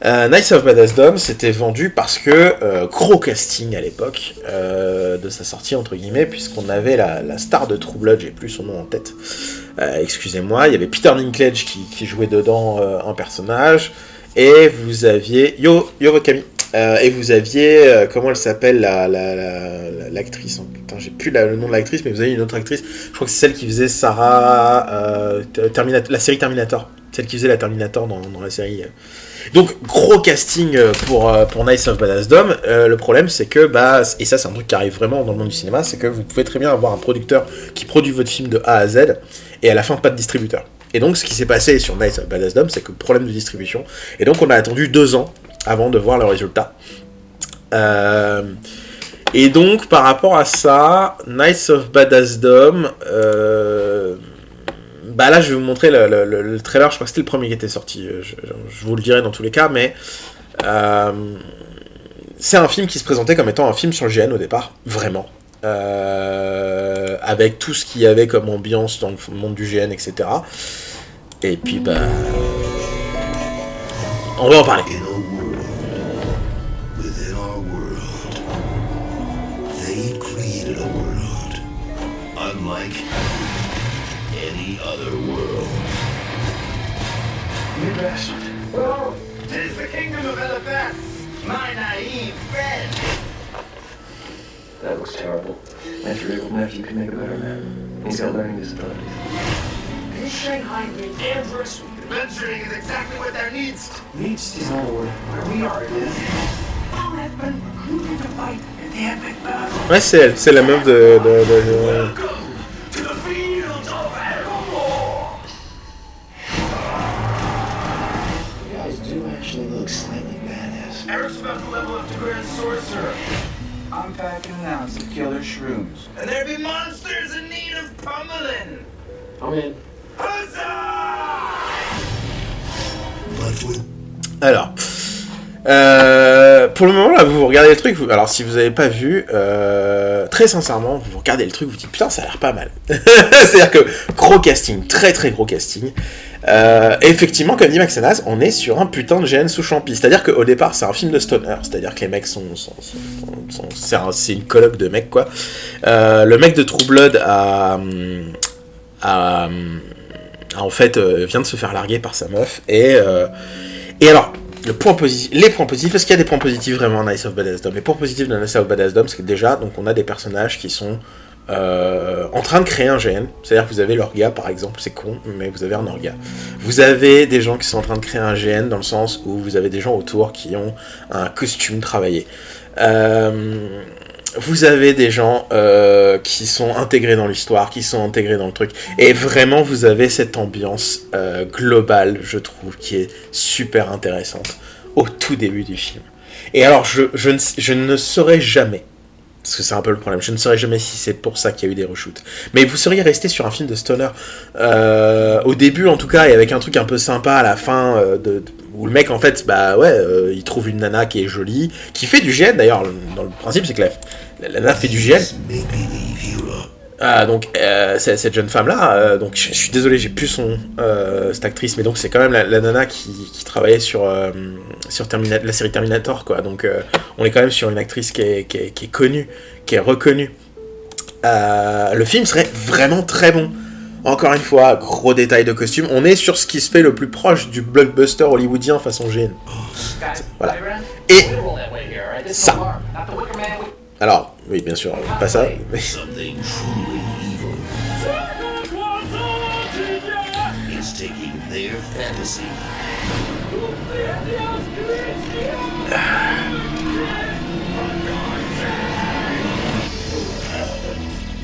Knights of Badassdom s'était vendu parce que gros casting à l'époque de sa sortie entre guillemets, puisqu'on avait la star de True Blood, j'ai plus son nom en tête, excusez-moi, il y avait Peter Dinklage qui jouait dedans un personnage, et vous aviez Yo Camille, et vous aviez comment elle s'appelle l'actrice, putain j'ai plus le nom de l'actrice, mais vous avez une autre actrice, je crois que c'est celle qui faisait Sarah la série Terminator, celle qui faisait la Terminator dans la série. Donc, gros casting pour Knights of Badassdom. Le problème, c'est que, et ça, c'est un truc qui arrive vraiment dans le monde du cinéma, c'est que vous pouvez très bien avoir un producteur qui produit votre film de A à Z, et à la fin, pas de distributeur. Et donc, ce qui s'est passé sur Knights of Badassdom, c'est que problème de distribution. Et donc, on a attendu 2 ans avant de voir le résultat. Et donc, par rapport à ça, Knights of Badassdom... là, je vais vous montrer le trailer, je crois que c'était le premier qui était sorti, je vous le dirai dans tous les cas, mais c'est un film qui se présentait comme étant un film sur le GN au départ, vraiment, avec tout ce qu'il y avait comme ambiance dans le monde du GN, etc. Et puis, on va en parler. Oh, 'tis the kingdom of Eliphaz, my naive friend. That looks terrible. After your nephew can make a better man. He's got learning disabilities. This Shanghai needs dangerous. Adventuring is exactly what there needs. Needs is not a word. Where we are, it is. All have been recruited to fight in the epic battle. Ouais, c'est elle, c'est la meuf de... Welcome to the fields of Evermore. You guys do actually look slightly badass. Eric's about to level up to Grand Sorcerer. I'm packing an ounce of killer shrooms. And there be monsters in need of pummeling. I'm in. Huzzah! Alors, pour le moment là, vous regardez le truc. Alors, si vous n'avez pas vu, très sincèrement, vous regardez le truc, vous dites putain, ça a l'air pas mal. C'est-à-dire que gros casting, très très gros casting. Et effectivement, comme dit Maxenaz, on est sur un putain de GN sous champi. C'est-à-dire qu'au départ, c'est un film de stoner. C'est-à-dire que les mecs c'est une colloque de mecs quoi. Le mec de True Blood en fait vient de se faire larguer par sa meuf et alors les points positifs, parce qu'il y a des points positifs vraiment en Knights of Badassdom. Les points positifs de Knights of Badassdom, c'est que déjà donc on a des personnages qui sont en train de créer un GN, c'est-à-dire que vous avez l'orga par exemple, c'est con, mais vous avez un orga. Vous avez des gens qui sont en train de créer un GN dans le sens où vous avez des gens autour qui ont un costume travaillé. Vous avez des gens qui sont intégrés dans l'histoire, qui sont intégrés dans le truc, et vraiment vous avez cette ambiance globale, je trouve, qui est super intéressante au tout début du film. Et alors je ne saurais jamais, parce que c'est un peu le problème, je ne saurais jamais si c'est pour ça qu'il y a eu des reshoots, mais vous seriez resté sur un film de stoner au début en tout cas, et avec un truc un peu sympa à la fin où le mec en fait il trouve une nana qui est jolie, qui fait du GN d'ailleurs. Dans le principe c'est que la nana fait du GN. Cette jeune femme-là, donc je suis désolé, j'ai plus cette actrice, mais donc c'est quand même la nana qui travaillait sur la série Terminator, quoi. Donc on est quand même sur une actrice qui est connue, qui est reconnue. Le film serait vraiment très bon. Encore une fois, gros détail de costume. On est sur ce qui se fait le plus proche du blockbuster hollywoodien façon GN. Voilà. Et ça. Alors, oui, bien sûr, pas ça. Mais... Something truly evil is taking their fantasy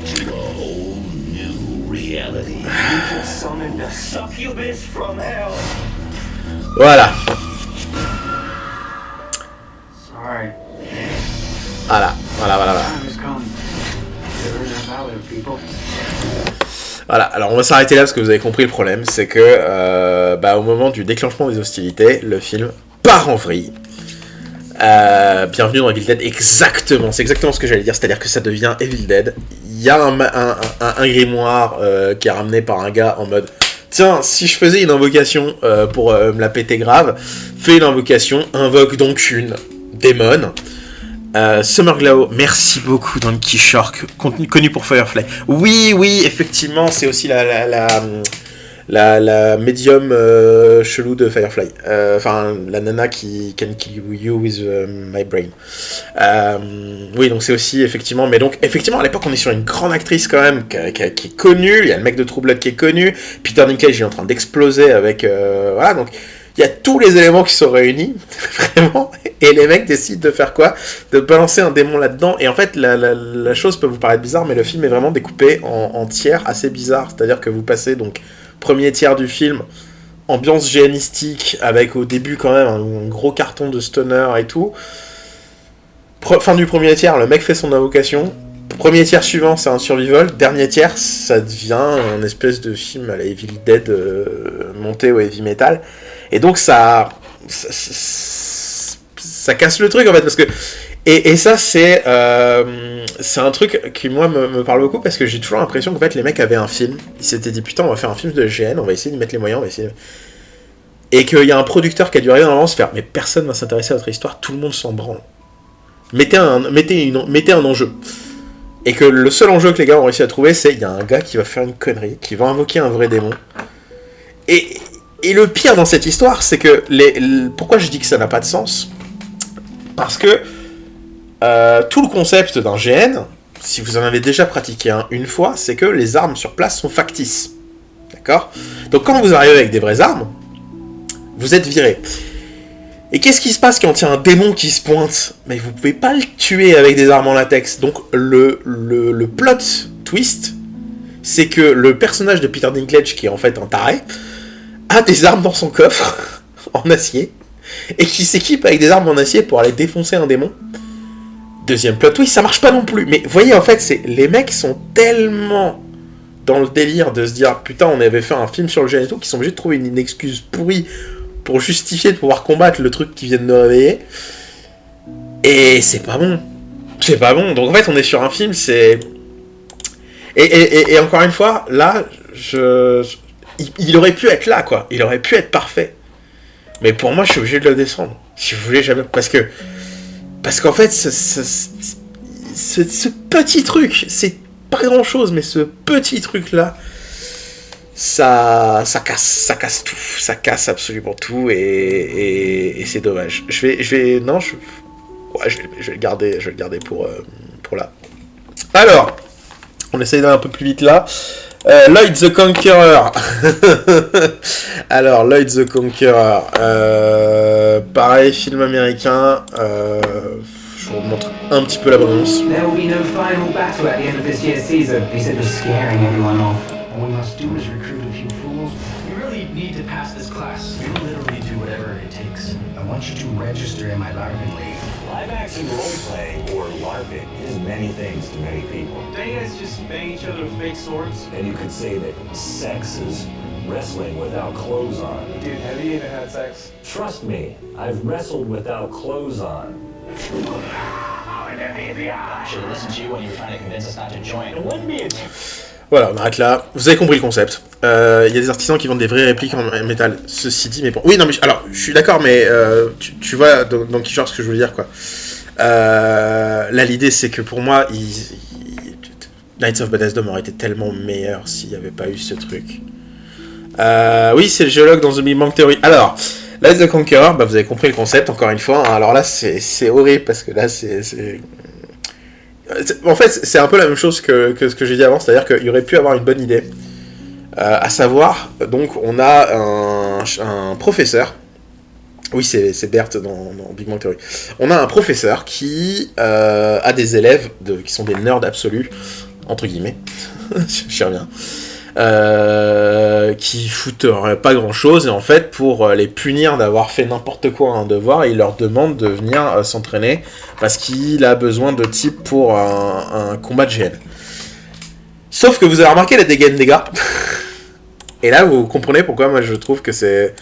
to a whole new reality. You just summoned a succubus from hell. Voilà. Sorry. Voilà. Voilà, alors on va s'arrêter là parce que vous avez compris le problème, c'est que au moment du déclenchement des hostilités, le film part en vrille. Bienvenue dans Evil Dead, exactement, c'est exactement ce que j'allais dire, c'est-à-dire que ça devient Evil Dead. Il y a un grimoire qui est ramené par un gars en mode tiens, si je faisais une invocation pour me la péter grave, fais une invocation, invoque donc une démon. Summerglow, merci beaucoup Donkey Shark, connu pour Firefly. Oui, effectivement, c'est aussi la médium chelou de Firefly. Enfin, la nana qui can kill you with my brain. Oui, donc c'est aussi, effectivement... Mais donc, effectivement, à l'époque, on est sur une grande actrice, quand même, qui est connue. Il y a le mec de True Blood qui est connu. Peter Dinklage, il est en train d'exploser avec... voilà, donc... Il y a tous les éléments qui sont réunis, vraiment, et les mecs décident de faire quoi ? De balancer un démon là-dedans, et en fait, la chose peut vous paraître bizarre, mais le film est vraiment découpé en tiers assez bizarres, c'est-à-dire que vous passez, donc, premier tiers du film, ambiance géanistique, avec au début quand même un gros carton de stoner et tout. Fin du premier tiers, le mec fait son invocation. Premier tiers suivant, c'est un survival. Dernier tiers, ça devient un espèce de film à la Evil Dead monté au heavy metal. Et donc ça casse le truc en fait, parce que et ça c'est un truc qui moi me parle beaucoup, parce que j'ai toujours l'impression qu'en fait les mecs avaient un film, ils s'étaient dit putain on va faire un film de GN, on va essayer de mettre les moyens, on va essayer et qu'il y a un producteur qui a dû arriver dans l'avance faire mais personne va s'intéresser à votre histoire, tout le monde s'en branle, mettez un enjeu. Et que le seul enjeu que les gars ont réussi à trouver, c'est il y a un gars qui va faire une connerie, qui va invoquer un vrai démon. Et le pire dans cette histoire, c'est que pourquoi je dis que ça n'a pas de sens ? Parce que tout le concept d'un GN, si vous en avez déjà pratiqué une fois, c'est que les armes sur place sont factices. D'accord ? Donc quand vous arrivez avec des vraies armes, vous êtes viré. Et qu'est-ce qui se passe quand il y a un démon qui se pointe ? Mais vous pouvez pas le tuer avec des armes en latex. Donc le plot twist, c'est que le personnage de Peter Dinklage, qui est en fait un taré, a des armes dans son coffre, en acier, et qui s'équipe avec des armes en acier pour aller défoncer un démon. Deuxième plot twist, ça marche pas non plus. Mais vous voyez, en fait, les mecs sont tellement dans le délire de se dire « Putain, on avait fait un film sur le GN et tout », qu'ils sont obligés de trouver une excuse pourrie pour justifier de pouvoir combattre le truc qui vient de nous réveiller. Et c'est pas bon. C'est pas bon. Donc en fait, on est sur un film, c'est... Et encore une fois, là, il aurait pu être là, quoi. Il aurait pu être parfait. Mais pour moi, je suis obligé de le descendre. Si vous voulez, jamais... Parce qu'en fait, ce petit truc, c'est pas grand-chose, mais ce petit truc-là, ça casse tout, ça casse absolument tout, et c'est dommage. Je vais le garder pour là. Alors, on essaye d'aller un peu plus vite là. Lloyd the Conqueror. Alors, Lloyd the Conqueror. Pareil, film américain. Je vous montre un petit peu la bande-annonce. There will be no final battle at the end of this year's season. He said we're scaring everyone off. All we must do is recruit a few fools. You really need to pass this class. You'll literally do whatever it takes. I want you to register in my LARPing league. Live action roleplay, or LARPing, is many things to many people. Don't you guys just bang each other with fake swords? And you could say that sex is wrestling without clothes on. Dude, have you even had sex? Trust me, I've wrestled without clothes on. Should have listened to you when you were trying to convince us not to join. It wouldn't be a... Voilà, on arrête là. Vous avez compris le concept. Il y a des artisans qui vendent des vraies répliques en métal. Ceci dit, mais bon. Oui, non, mais alors, je suis d'accord, mais tu vois dans Kishore ce que je veux dire, quoi. Là, l'idée, c'est que pour moi, Knights of Bethesda aurait été tellement meilleur s'il n'y avait pas eu ce truc. Oui, c'est le géologue dans The Big Bang Theory. Alors, Light the Conqueror, bah, vous avez compris le concept, encore une fois. Hein. Alors là, c'est horrible, parce que là, en fait, c'est un peu la même chose que ce que j'ai dit avant, c'est-à-dire qu'il y aurait pu avoir une bonne idée. À savoir, donc, on a un professeur. Oui, c'est Bert dans Big Bang Theory. On a un professeur qui a des élèves qui sont des nerds absolus, entre guillemets. J'y reviens. Qui foutent pas grand chose, et en fait, pour les punir d'avoir fait n'importe quoi à un devoir, il leur demande de venir s'entraîner parce qu'il a besoin de types pour un combat de GN. Sauf que vous avez remarqué les dégâts de dégâts, et là vous comprenez pourquoi moi je trouve que c'est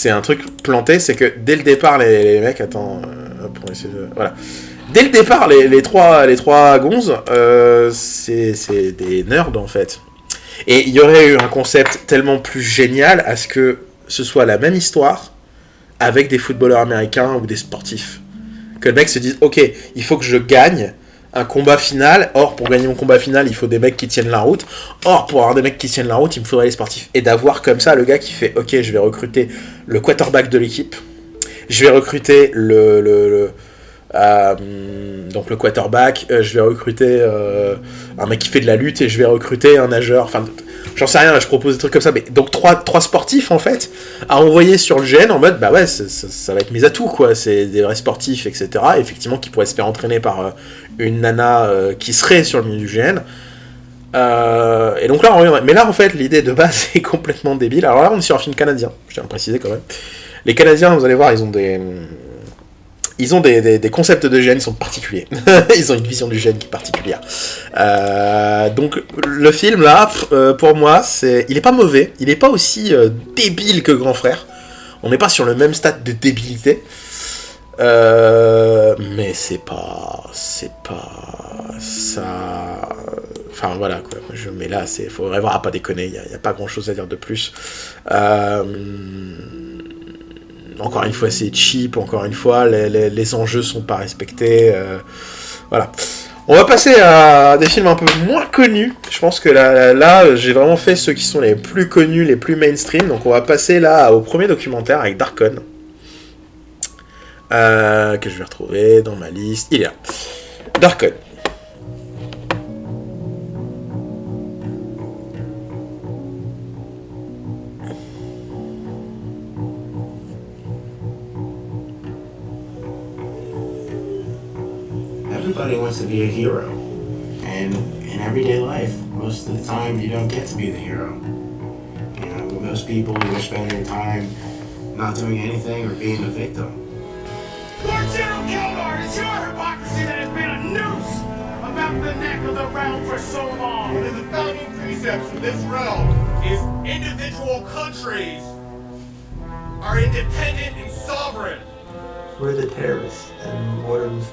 un truc planté, c'est que dès le départ les mecs, pour essayer de... Voilà. Dès le départ les trois gonzes, c'est des nerds en fait. Et il y aurait eu un concept tellement plus génial à ce que ce soit la même histoire avec des footballeurs américains ou des sportifs. Que le mec se dise, ok, il faut que je gagne un combat final. Or, pour gagner mon combat final, il faut des mecs qui tiennent la route. Or, pour avoir des mecs qui tiennent la route, il me faudrait les sportifs. Et d'avoir comme ça le gars qui fait, ok, je vais recruter le quarterback de l'équipe. Je vais recruter donc le quarterback, je vais recruter un mec qui fait de la lutte et je vais recruter un nageur, enfin j'en sais rien, je propose des trucs comme ça, mais donc trois sportifs en fait à envoyer sur le GN en mode bah ouais ça va être mes atouts quoi, c'est des vrais sportifs etc, effectivement qui pourraient se faire entraîner par une nana qui serait sur le milieu du GN, et donc là on reviendrait, mais là en fait l'idée de base est complètement débile. Alors là on est sur un film canadien, je tiens à le préciser quand même. Les Canadiens, vous allez voir, ils ont des concepts de GN qui sont particuliers. Ils ont une vision du GN qui est particulière. Donc le film là, pour moi, il est pas mauvais. Il est pas aussi débile que Grand Frère. On n'est pas sur le même stade de débilité. Mais c'est pas ça. Enfin voilà quoi. Mais là, faut vraiment pas déconner. Il y a pas grand chose à dire de plus. Encore une fois, c'est cheap, encore une fois, les enjeux sont pas respectés, voilà. On va passer à des films un peu moins connus. Je pense que là, j'ai vraiment fait ceux qui sont les plus connus, les plus mainstream, donc on va passer là au premier documentaire avec Darkon, que je vais retrouver dans ma liste. Il est là. Darkon. Everybody wants to be a hero, and in everyday life, most of the time you don't get to be the hero. You know, most people either spend their time not doing anything or being the victim. Lord General Keldar, it's your hypocrisy that has been a noose about the neck of the realm for so long. One of the founding precepts of this realm is individual countries are independent and sovereign. We're the terrorists, and Mordor's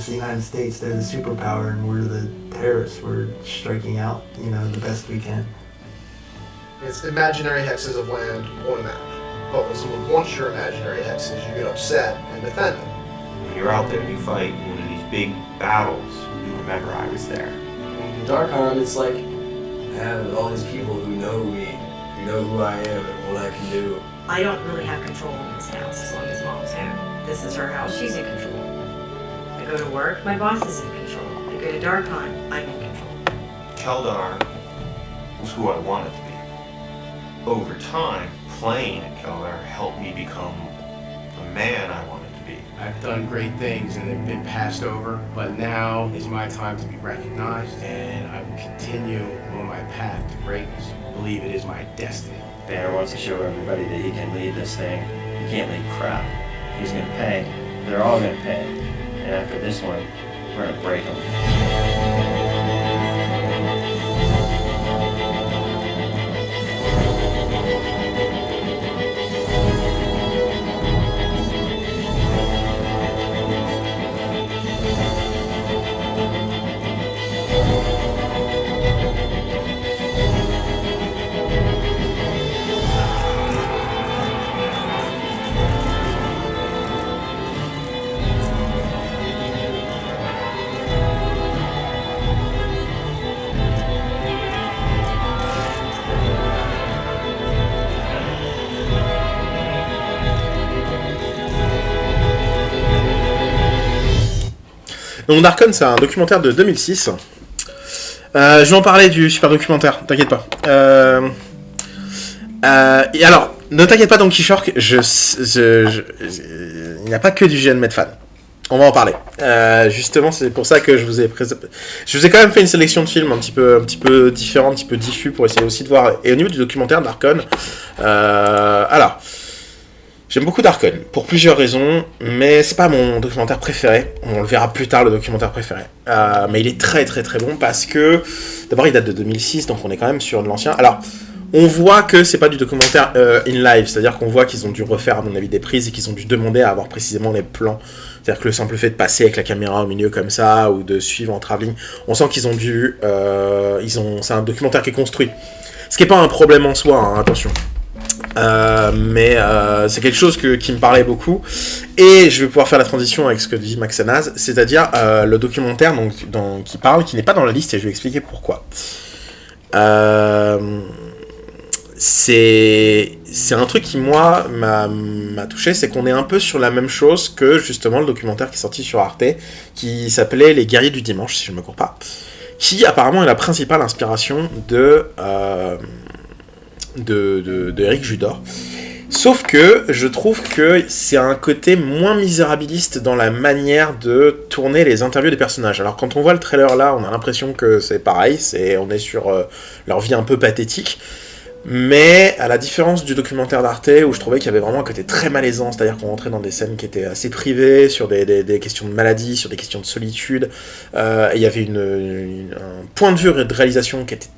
the United States. They're the superpower, and we're the terrorists. We're striking out, the best we can. It's imaginary hexes of land on a map. But when someone wants your imaginary hexes, you get upset and defend them. When you're out there and you fight one of these big battles, you remember I was there. In Darkon, it's like I have all these people who know me, who know who I am and what I can do. I don't really have control in this house as long as Mom's home. This is her house, she's in control. I go to work, my boss is in control. I go to Darkon, I'm in control. Keldar was who I wanted to be. Over time, playing at Keldar helped me become the man I wanted to be. I've done great things and they've been passed over, but now is my time to be recognized, and I will continue on my path to greatness. I believe it is my destiny. Banner wants to show everybody that he can lead this thing. He can't lead crap. He's gonna pay. They're all gonna pay. And after this one, we're gonna break them. Donc Darkon, c'est un documentaire de 2006. Je vais en parler du super documentaire, t'inquiète pas. Et alors, ne t'inquiète pas, Donkey Shark, il n'y a pas que du GN Medfan. On va en parler. Justement, c'est pour ça que je vous ai quand même fait une sélection de films un petit peu différents, un petit peu diffus pour essayer aussi de voir. Et au niveau du documentaire Darkon, alors, j'aime beaucoup Darkon pour plusieurs raisons, mais c'est pas mon documentaire préféré. On le verra plus tard, le documentaire préféré. Mais il est très très très bon parce que d'abord il date de 2006, donc on est quand même sur de l'ancien. Alors, on voit que c'est pas du documentaire in live, c'est-à-dire qu'on voit qu'ils ont dû refaire à mon avis des prises et qu'ils ont dû demander à avoir précisément les plans. C'est-à-dire que le simple fait de passer avec la caméra au milieu comme ça, ou de suivre en travelling, on sent qu'ils ont dû... c'est un documentaire qui est construit. Ce qui n'est pas un problème en soi, hein, attention. Mais c'est quelque chose qui me parlait beaucoup. Et je vais pouvoir faire la transition avec ce que dit Max Anaz, c'est-à-dire le documentaire qui n'est pas dans la liste, et je vais expliquer pourquoi. C'est un truc qui, moi, m'a touché, c'est qu'on est un peu sur la même chose que, justement, le documentaire qui est sorti sur Arte, qui s'appelait Les Guerriers du Dimanche, si je ne me cours pas, qui, apparemment, est la principale inspiration de Eric Judor. Sauf que, je trouve que c'est un côté moins misérabiliste dans la manière de tourner les interviews des personnages. Alors, quand on voit le trailer, là, on a l'impression que c'est pareil, on est sur leur vie un peu pathétique. Mais à la différence du documentaire d'Arte, où je trouvais qu'il y avait vraiment un côté très malaisant, c'est-à-dire qu'on rentrait dans des scènes qui étaient assez privées, sur des questions de maladie, sur des questions de solitude, et il y avait un point de vue de réalisation qui était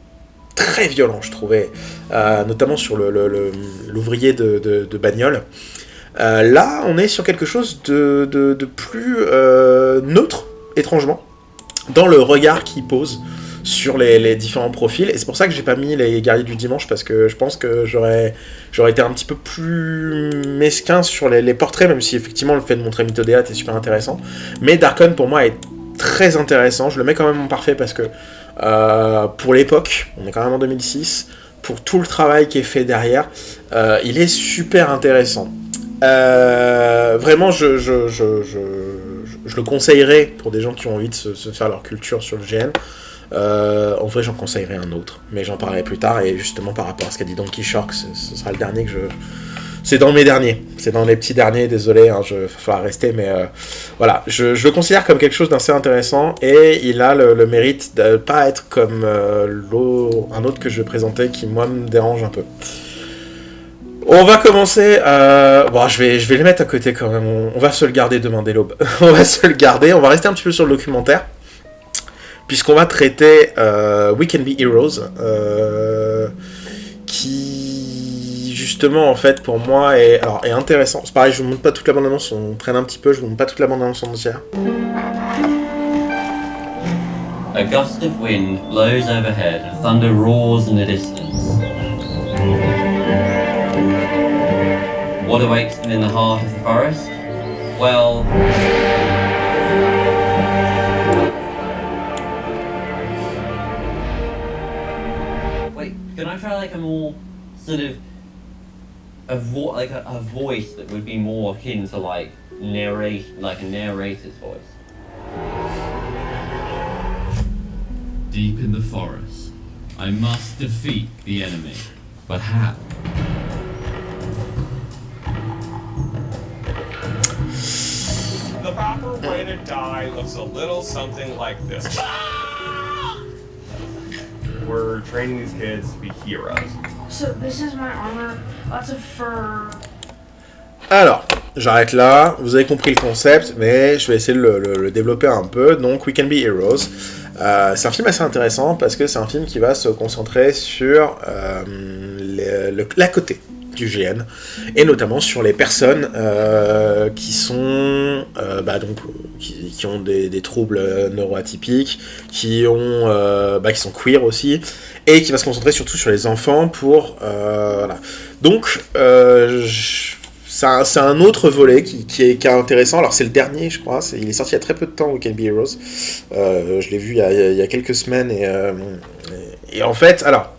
très violent, je trouvais, notamment sur l'ouvrier de bagnole. Là, on est sur quelque chose de plus neutre, étrangement, dans le regard qu'il pose sur les différents profils, et c'est pour ça que j'ai pas mis les Guerriers du Dimanche, parce que je pense que j'aurais été un petit peu plus mesquin sur les portraits, même si effectivement le fait de montrer Mythodea était super intéressant, mais Darkon pour moi est très intéressant. Je le mets quand même en parfait parce que pour l'époque, on est quand même en 2006, pour tout le travail qui est fait derrière, il est super intéressant. Vraiment, je le conseillerais pour des gens qui ont envie de se faire leur culture sur le GN. En vrai, j'en conseillerais un autre, mais j'en parlerai plus tard. Et justement, par rapport à ce qu'a dit Donkey Shark, ce sera le dernier que c'est dans mes derniers, c'est dans les petits derniers, désolé, hein, il va falloir rester, mais voilà, je le considère comme quelque chose d'assez intéressant, et il a le mérite de pas être comme un autre que je vais présenter, qui moi me dérange un peu. On va commencer, je vais les mettre à côté quand même, on va se le garder demain dès l'aube. On va se le garder, on va rester un petit peu sur le documentaire, puisqu'on va traiter We Can Be Heroes, qui justement en fait pour moi est intéressant. C'est pareil, je vous montre pas toute la bande-annonce, on traîne un petit peu, je vous montre pas toute la bande-annonce entière. A gust of wind blows overhead and thunder roars in the distance. What awaits them in the heart of the forest? Well... Wait, can I try like a more sort of... a voice that would be more akin to like a narrator's voice? Deep in the forest, I must defeat the enemy. But how? The proper way to die looks a little something like this. We're training these kids to be heroes. So this is my armor. Lots of fur. Alors, j'arrête là, vous avez compris le concept, mais je vais essayer de le développer un peu. Donc, We Can Be Heroes. C'est un film assez intéressant parce que c'est un film qui va se concentrer sur la côté du GN, et notamment sur les personnes qui sont qui ont des troubles neuroatypiques, qui sont queer aussi, et qui va se concentrer surtout sur les enfants pour voilà. Donc c'est un autre volet qui est intéressant. Alors c'est le dernier, je crois, il est sorti il y a très peu de temps, We Can Be Heroes. Je l'ai vu il y a quelques semaines, et en fait, alors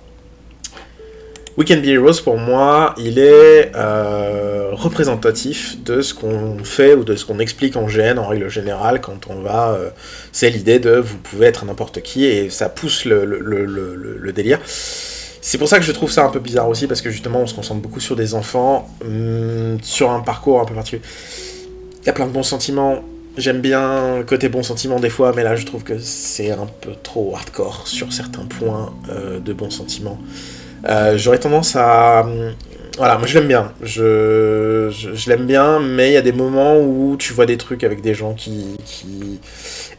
We Can Be Heroes, pour moi, il est représentatif de ce qu'on fait ou de ce qu'on explique en GN en règle générale quand on va... c'est l'idée de vous pouvez être n'importe qui et ça pousse le délire. C'est pour ça que je trouve ça un peu bizarre aussi, parce que justement on se concentre beaucoup sur des enfants, sur un parcours un peu particulier. Il y a plein de bons sentiments, j'aime bien le côté bons sentiments des fois, mais là je trouve que c'est un peu trop hardcore sur certains points de bons sentiments. J'aurais tendance à... Voilà, moi je l'aime bien, je l'aime bien, mais il y a des moments où tu vois des trucs avec des gens qui...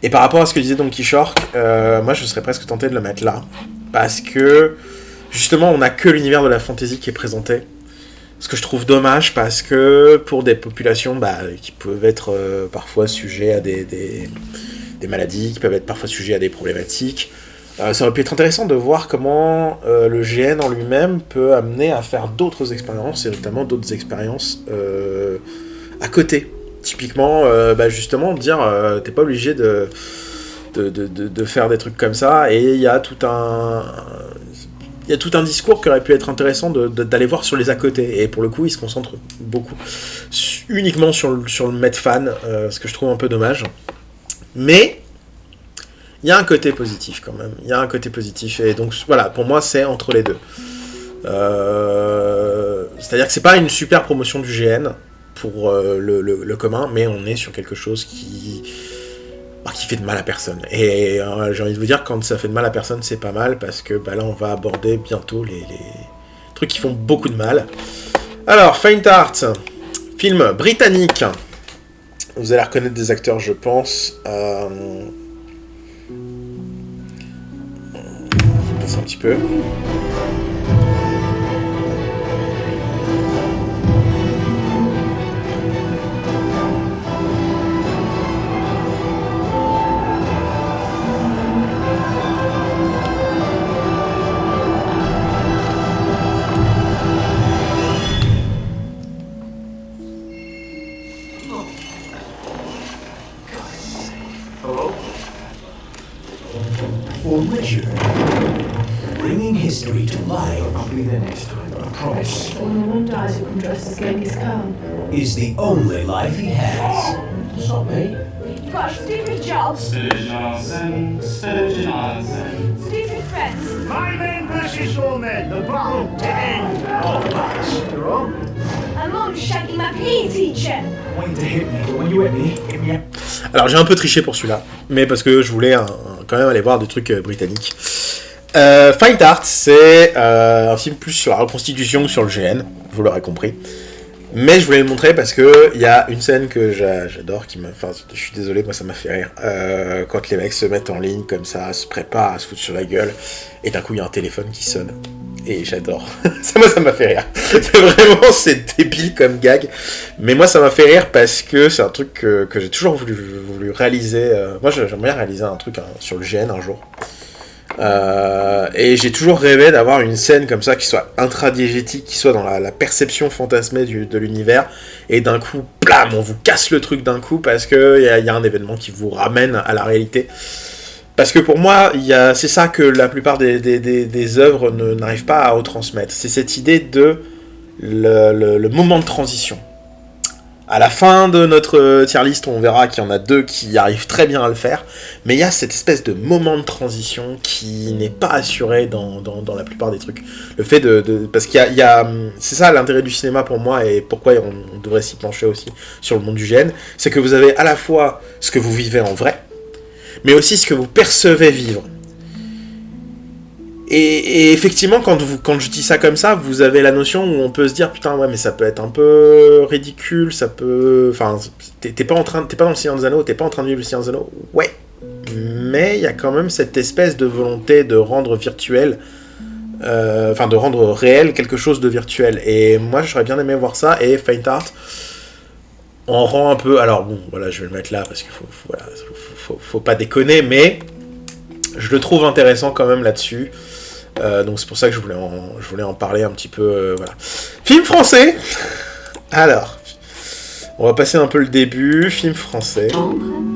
Et par rapport à ce que disait Don Quichotte, moi je serais presque tenté de le mettre là, parce que... Justement, on n'a que l'univers de la fantasy qui est présenté. Ce que je trouve dommage, parce que pour des populations qui peuvent être parfois sujets à des maladies, qui peuvent être parfois sujets à des problématiques, ça aurait pu être intéressant de voir comment le GN en lui-même peut amener à faire d'autres expériences, et notamment d'autres expériences à côté. Typiquement, justement, dire t'es pas obligé de faire des trucs comme ça, et il y a tout un discours qui aurait pu être intéressant d'aller voir sur les à côté, et pour le coup il se concentre beaucoup uniquement sur le made fan, ce que je trouve un peu dommage, mais il y a un côté positif quand même, il y a un côté positif, et donc voilà, pour moi c'est entre les deux, c'est-à-dire que c'est pas une super promotion du GN pour le commun, mais on est sur quelque chose qui fait de mal à personne. Et j'ai envie de vous dire, quand ça fait de mal à personne, c'est pas mal, parce que là, on va aborder bientôt les trucs qui font beaucoup de mal. Alors, Faint Hearts, film britannique. Vous allez reconnaître des acteurs, je pense. Je passe un petit peu. For leisure. Bringing history to life. I'll be there next time, I promise. Only one dies who can dress as Genghis Khan. Is the only life he has. It's not me. You've got Stephen Jobs. Stephen Johnson. Stephen Friends. My men versus your men. The battle to end. Oh, that's you're on. And Mom's shagging my PE teacher. I want you to hit me, but when you hit me up. Alors j'ai un peu triché pour celui-là, mais parce que je voulais quand même aller voir des trucs britanniques. Faint Hearts, c'est un film plus sur la reconstitution que sur le GN, vous l'aurez compris. Mais je voulais le montrer parce que il y a une scène que j'adore, enfin, je suis désolé, moi ça m'a fait rire. Quand les mecs se mettent en ligne comme ça, se préparent à se foutre sur la gueule, et d'un coup il y a un téléphone qui sonne. Et j'adore. Moi ça m'a fait rire. C'est débile comme gag. Mais moi ça m'a fait rire parce que c'est un truc que j'ai toujours voulu réaliser. Moi j'aimerais bien réaliser un truc sur le GN un jour. Et j'ai toujours rêvé d'avoir une scène comme ça qui soit intradiégétique, qui soit dans la perception fantasmée de l'univers, et d'un coup, blam, on vous casse le truc d'un coup parce qu'il y a un événement qui vous ramène à la réalité. Parce que pour moi, c'est ça que la plupart des œuvres n'arrivent pas à retransmettre. C'est cette idée de le moment de transition. À la fin de notre tier list, on verra qu'il y en a 2 qui arrivent très bien à le faire, mais il y a cette espèce de moment de transition qui n'est pas assuré dans la plupart des trucs. Le fait parce qu'il y a c'est ça l'intérêt du cinéma pour moi, et pourquoi on devrait s'y pencher aussi sur le monde du GN, c'est que vous avez à la fois ce que vous vivez en vrai, mais aussi ce que vous percevez vivre. Et effectivement, quand je dis ça comme ça, vous avez la notion où on peut se dire putain ouais, mais ça peut être un peu ridicule, ça peut, enfin, t'es pas dans le Seigneur des Anneaux, t'es pas en train de vivre le Seigneur des Anneaux, ouais, mais il y a quand même cette espèce de volonté de rendre virtuel, de rendre réel quelque chose de virtuel. Et moi, j'aurais bien aimé voir ça. Et Faint Hearts on rend un peu, alors bon, voilà, je vais le mettre là parce qu'il faut pas déconner, mais je le trouve intéressant quand même là-dessus. Donc c'est pour ça que je voulais en parler un petit peu, voilà. Film français. Alors, on va passer un peu le début. Film français.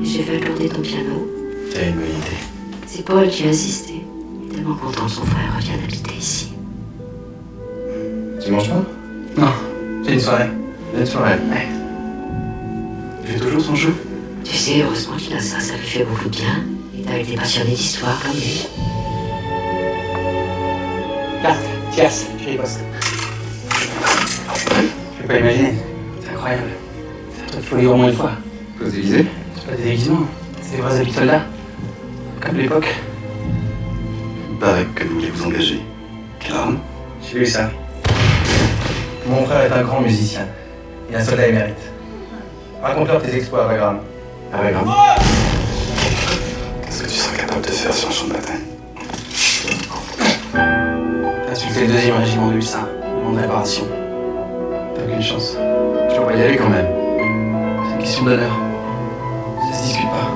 J'ai fait accorder ton piano. T'as une bonne idée. C'est Paul qui a assisté. Tellement content que son frère revienne habiter ici. Tu manges pas? Non, c'est une soirée. Une soirée. Ouais. Il fait toujours son jeu? Tu sais, heureusement qu'il a ça, ça lui fait beaucoup de bien. Et t'as été passionné d'histoire comme lui. Là, tierce, je riposte. Je peux pas imaginer. C'est incroyable. C'est un truc qu'il faut lire au moins une fois. Faut se déguiser? C'est pas des déguisements, c'est des vrais habits de soldats. Comme l'époque. Il paraît que vous voulez vous engager. Quelle arme? J'ai lu ça. Mon frère est un grand musicien. Et un soldat émérite. Raconte-leur tes exploits, Wagram. Ah, Wagram. Qu'est-ce que tu seras capable de faire sur un champ de bataille? T'as insulté le 2e régiment de Hussards. Demande réparation. T'as aucune chance. Je dois pas y aller quand même. C'est une question d'honneur. Ça se discute pas.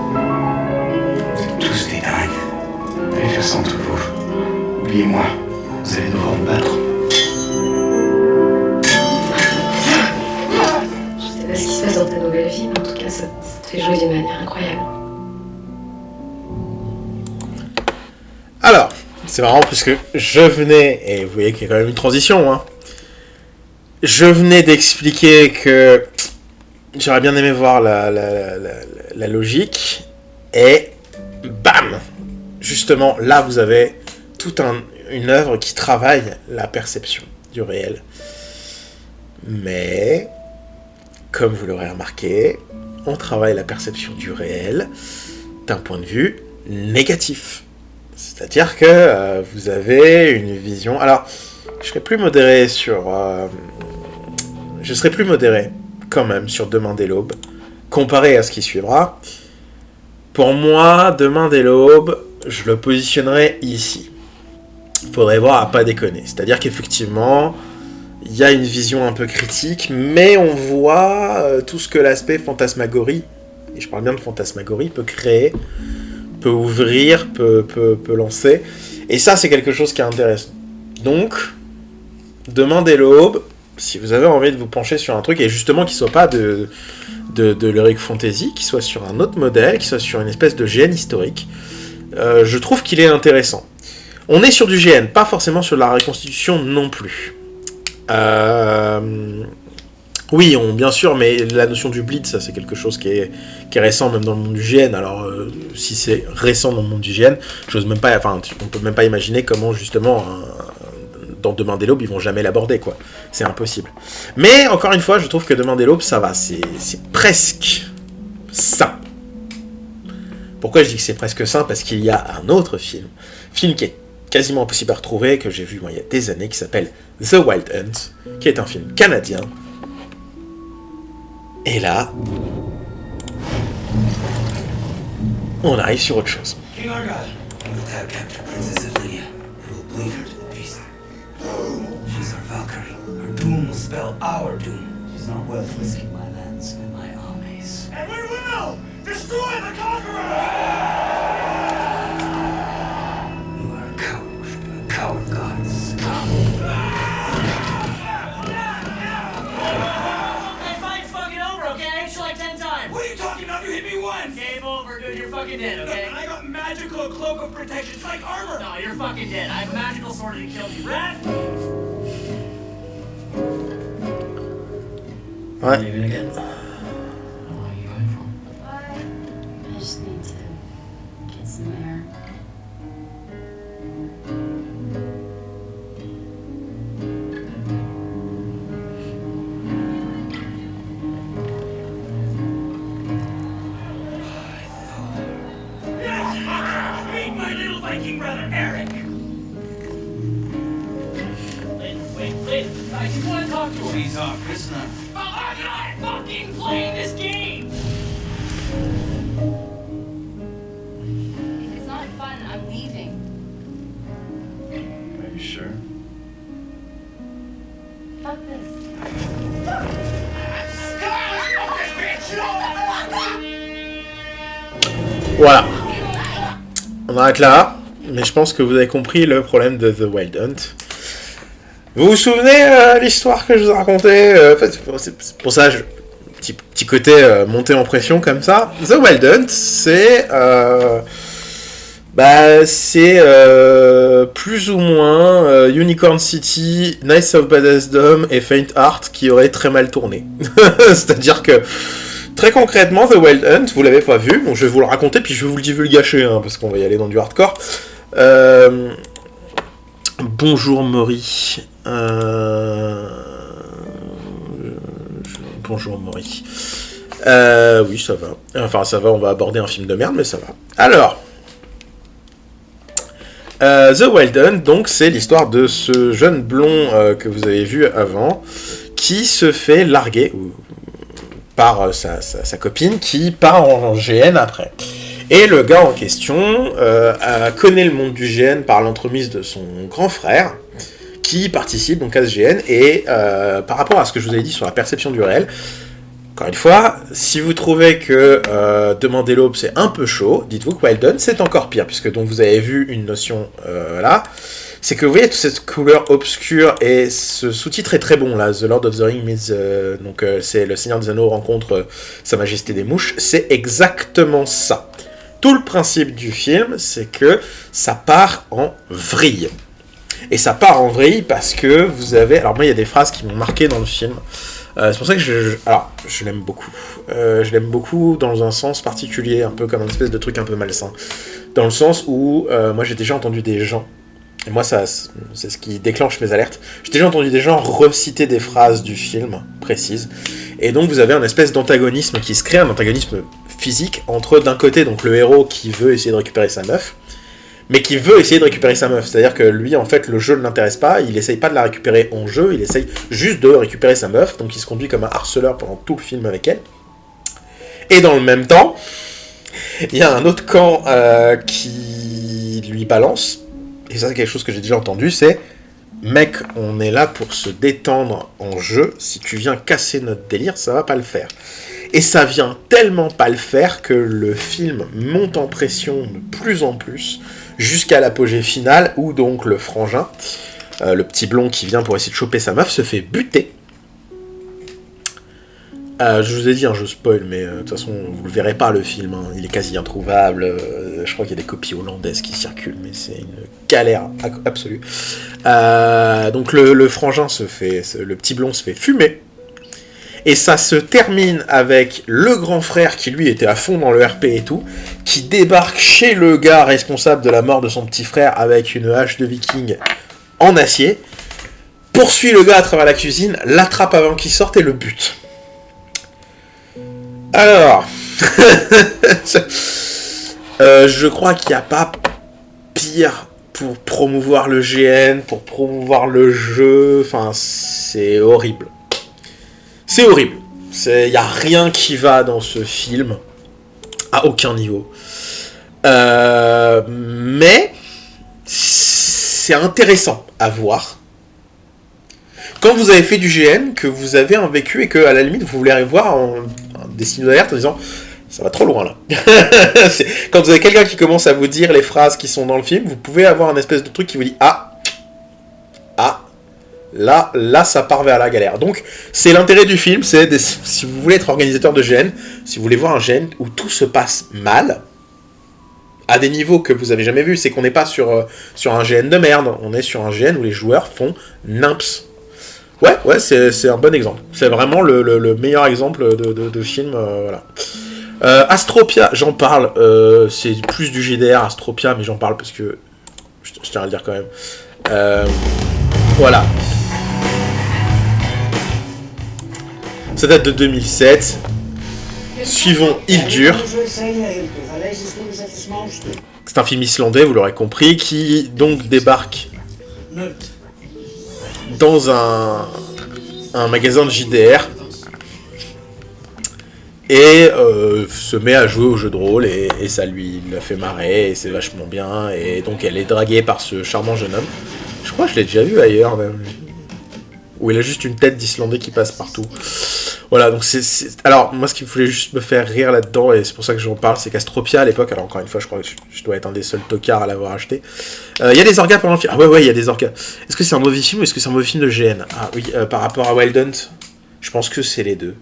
Vous êtes tous des dingues. Allez faire ça entre vous. Oubliez-moi. Vous allez devoir vous battre. Je sais pas ce qui se passe dans ta nouvelle vie, mais en tout cas, ça te fait jouer d'une manière incroyable. Alors, c'est marrant parce que je venais, et vous voyez qu'il y a quand même une transition, hein. Je venais d'expliquer que j'aurais bien aimé voir la logique, et bam! Justement, là, vous avez toute une œuvre qui travaille la perception du réel. Mais, comme vous l'aurez remarqué, on travaille la perception du réel d'un point de vue négatif. C'est-à-dire que vous avez une vision... Alors, je serai plus modéré quand même sur Demain dès l'aube, comparé à ce qui suivra. Pour moi, Demain dès l'aube, je le positionnerai ici. Faudrait voir à pas déconner. C'est-à-dire qu'effectivement, il y a une vision un peu critique, mais on voit tout ce que l'aspect fantasmagorie, et je parle bien de fantasmagorie, peut créer, peut ouvrir, peut lancer. Et ça, c'est quelque chose qui est intéressant. Donc, Demain dès l'aube, si vous avez envie de vous pencher sur un truc, et justement qui soit pas de l'heroic fantasy, qui soit sur un autre modèle, qui soit sur une espèce de GN historique, je trouve qu'il est intéressant. On est sur du GN, pas forcément sur la reconstitution non plus. Oui, bien sûr, mais la notion du bleed, ça c'est quelque chose qui est récent même dans le monde du GN. Alors, si c'est récent dans le monde du GN, on peut même pas imaginer comment justement dans Demain dès l'aube, ils vont jamais l'aborder, quoi. C'est impossible. Mais encore une fois, je trouve que Demain dès l'aube, ça va, c'est presque sain. Pourquoi je dis que c'est presque sain? Parce qu'il y a un autre film qui est quasiment impossible à retrouver, que j'ai vu moi il y a des années, qui s'appelle The Wild Hunt, qui est un film canadien. Et là, on arrive sur autre chose. King Argyle, we will have captured Princess of Lydia and will bleed her to the beast. She's our Valkyrie. Her doom will spell our doom. She's not worth risking my lands and my armies. And we will destroy the Conqueror! You are a coward, worshipping a coward god. What are you talking about? You hit me once! Game over, dude. You're fucking dead, okay? Look, I got magical cloak of protection. It's like armor. No, you're fucking dead. I have a magical sword that killed you. Rat! Ouais. Leaving again? I just need to get some air. Meet my little Viking brother, Eric. Wait. I just want to talk to her. She's our prisoner. I'm not fucking playing this game! If it's not fun, I'm leaving. Are you sure? Fuck this. Voilà. On arrête là, mais je pense que vous avez compris le problème de The Wild Hunt. Vous vous souvenez l'histoire que je vous ai racontée c'est pour ça, petit côté monté en pression comme ça. The Wild Hunt, c'est Bah, c'est plus ou moins Unicorn City, Knights of Badass Dome et Faint Heart qui auraient très mal tourné. C'est-à-dire que, très concrètement, The Wild Hunt, vous l'avez pas vu, donc je vais vous le raconter, puis je vais vous le divulgacher, hein, parce qu'on va y aller dans du hardcore. Bonjour Maury. Bonjour Maury. Oui, ça va. Enfin, ça va, on va aborder un film de merde, mais ça va. Alors... The Wild Hunt, donc, c'est l'histoire de ce jeune blond que vous avez vu avant, qui se fait larguer par sa copine, qui part en GN après. Et le gars en question connaît le monde du GN par l'entremise de son grand frère, qui participe donc à ce GN, et par rapport à ce que je vous avais dit sur la perception du réel, encore une fois, si vous trouvez que Demander l'aube c'est un peu chaud, dites-vous que Wild Hunt c'est encore pire, puisque donc vous avez vu une notion là, c'est que vous voyez toute cette couleur obscure, et ce sous-titre est très bon là, The Lord of the Rings meets, donc c'est Le Seigneur des Anneaux rencontre Sa Majesté des Mouches, c'est exactement ça. Tout le principe du film, c'est que ça part en vrille. Et ça part en vrille parce que vous avez... Alors moi, il y a des phrases qui m'ont marqué dans le film. C'est pour ça que je l'aime beaucoup. Je l'aime beaucoup dans un sens particulier, un peu comme une espèce de truc un peu malsain. Dans le sens où, moi j'ai déjà entendu des gens, et moi c'est ce qui déclenche mes alertes, j'ai déjà entendu des gens reciter des phrases du film précises, et donc vous avez un espèce d'antagonisme qui se crée, un antagonisme physique, entre d'un côté donc le héros qui veut essayer de récupérer sa meuf, mais qui veut essayer de récupérer sa meuf. C'est-à-dire que lui, en fait, le jeu ne l'intéresse pas, il essaye pas de la récupérer en jeu, il essaye juste de récupérer sa meuf, donc il se conduit comme un harceleur pendant tout le film avec elle. Et dans le même temps, il y a un autre camp qui lui balance, et ça c'est quelque chose que j'ai déjà entendu, c'est « Mec, on est là pour se détendre en jeu, si tu viens casser notre délire, ça va pas le faire. » Et ça vient tellement pas le faire que le film monte en pression de plus en plus, jusqu'à l'apogée finale, où donc le frangin, le petit blond qui vient pour essayer de choper sa meuf, se fait buter. Je vous ai dit, je spoil, mais de toute façon, vous le verrez pas le film, hein, il est quasi introuvable, je crois qu'il y a des copies hollandaises qui circulent, mais c'est une galère absolue. Donc le frangin le petit blond se fait fumer, et ça se termine avec le grand frère qui lui était à fond dans le RP et tout, qui débarque chez le gars responsable de la mort de son petit frère avec une hache de viking en acier, poursuit le gars à travers la cuisine, l'attrape avant qu'il sorte et le bute. Alors, je crois qu'il n'y a pas pire pour promouvoir le GN, pour promouvoir le jeu, enfin c'est horrible. C'est horrible. Il n'y a rien qui va dans ce film, à aucun niveau. Mais c'est intéressant à voir. Quand vous avez fait du GN, que vous avez un vécu et que à la limite vous voulez voir des signaux d'alerte en disant ça va trop loin là. Quand vous avez quelqu'un qui commence à vous dire les phrases qui sont dans le film, vous pouvez avoir un espèce de truc qui vous dit Là, ça part vers la galère. Donc, c'est l'intérêt du film, si vous voulez être organisateur de GN, si vous voulez voir un GN où tout se passe mal, à des niveaux que vous avez jamais vus, c'est qu'on n'est pas sur un GN de merde, on est sur un GN où les joueurs font nimps. Ouais, c'est un bon exemple. C'est vraiment le meilleur exemple de film, voilà. Astropia, j'en parle, c'est plus du GDR, Astropia, mais j'en parle parce que je tiens à le dire quand même. Voilà. Ça date de 2007. Suivons Hildur. C'est un film islandais, vous l'aurez compris, qui donc débarque dans un magasin de JDR et se met à jouer au jeu de rôle et ça lui la fait marrer et c'est vachement bien, et donc elle est draguée par ce charmant jeune homme. Je crois que je l'ai déjà vu ailleurs même, où il a juste une tête d'Islandais qui passe partout. Voilà, donc alors moi ce qui voulait juste me faire rire là-dedans, et c'est pour ça que j'en parle, c'est qu'Astropia à l'époque, alors encore une fois je crois que je dois être un des seuls tocards à l'avoir acheté, il y a des orgas pendant le film. Ah ouais, il y a des orgas. Est-ce que c'est un mauvais film ou est-ce que c'est un mauvais film de GN? Ah oui, par rapport à Wild Hunt, je pense que c'est les deux.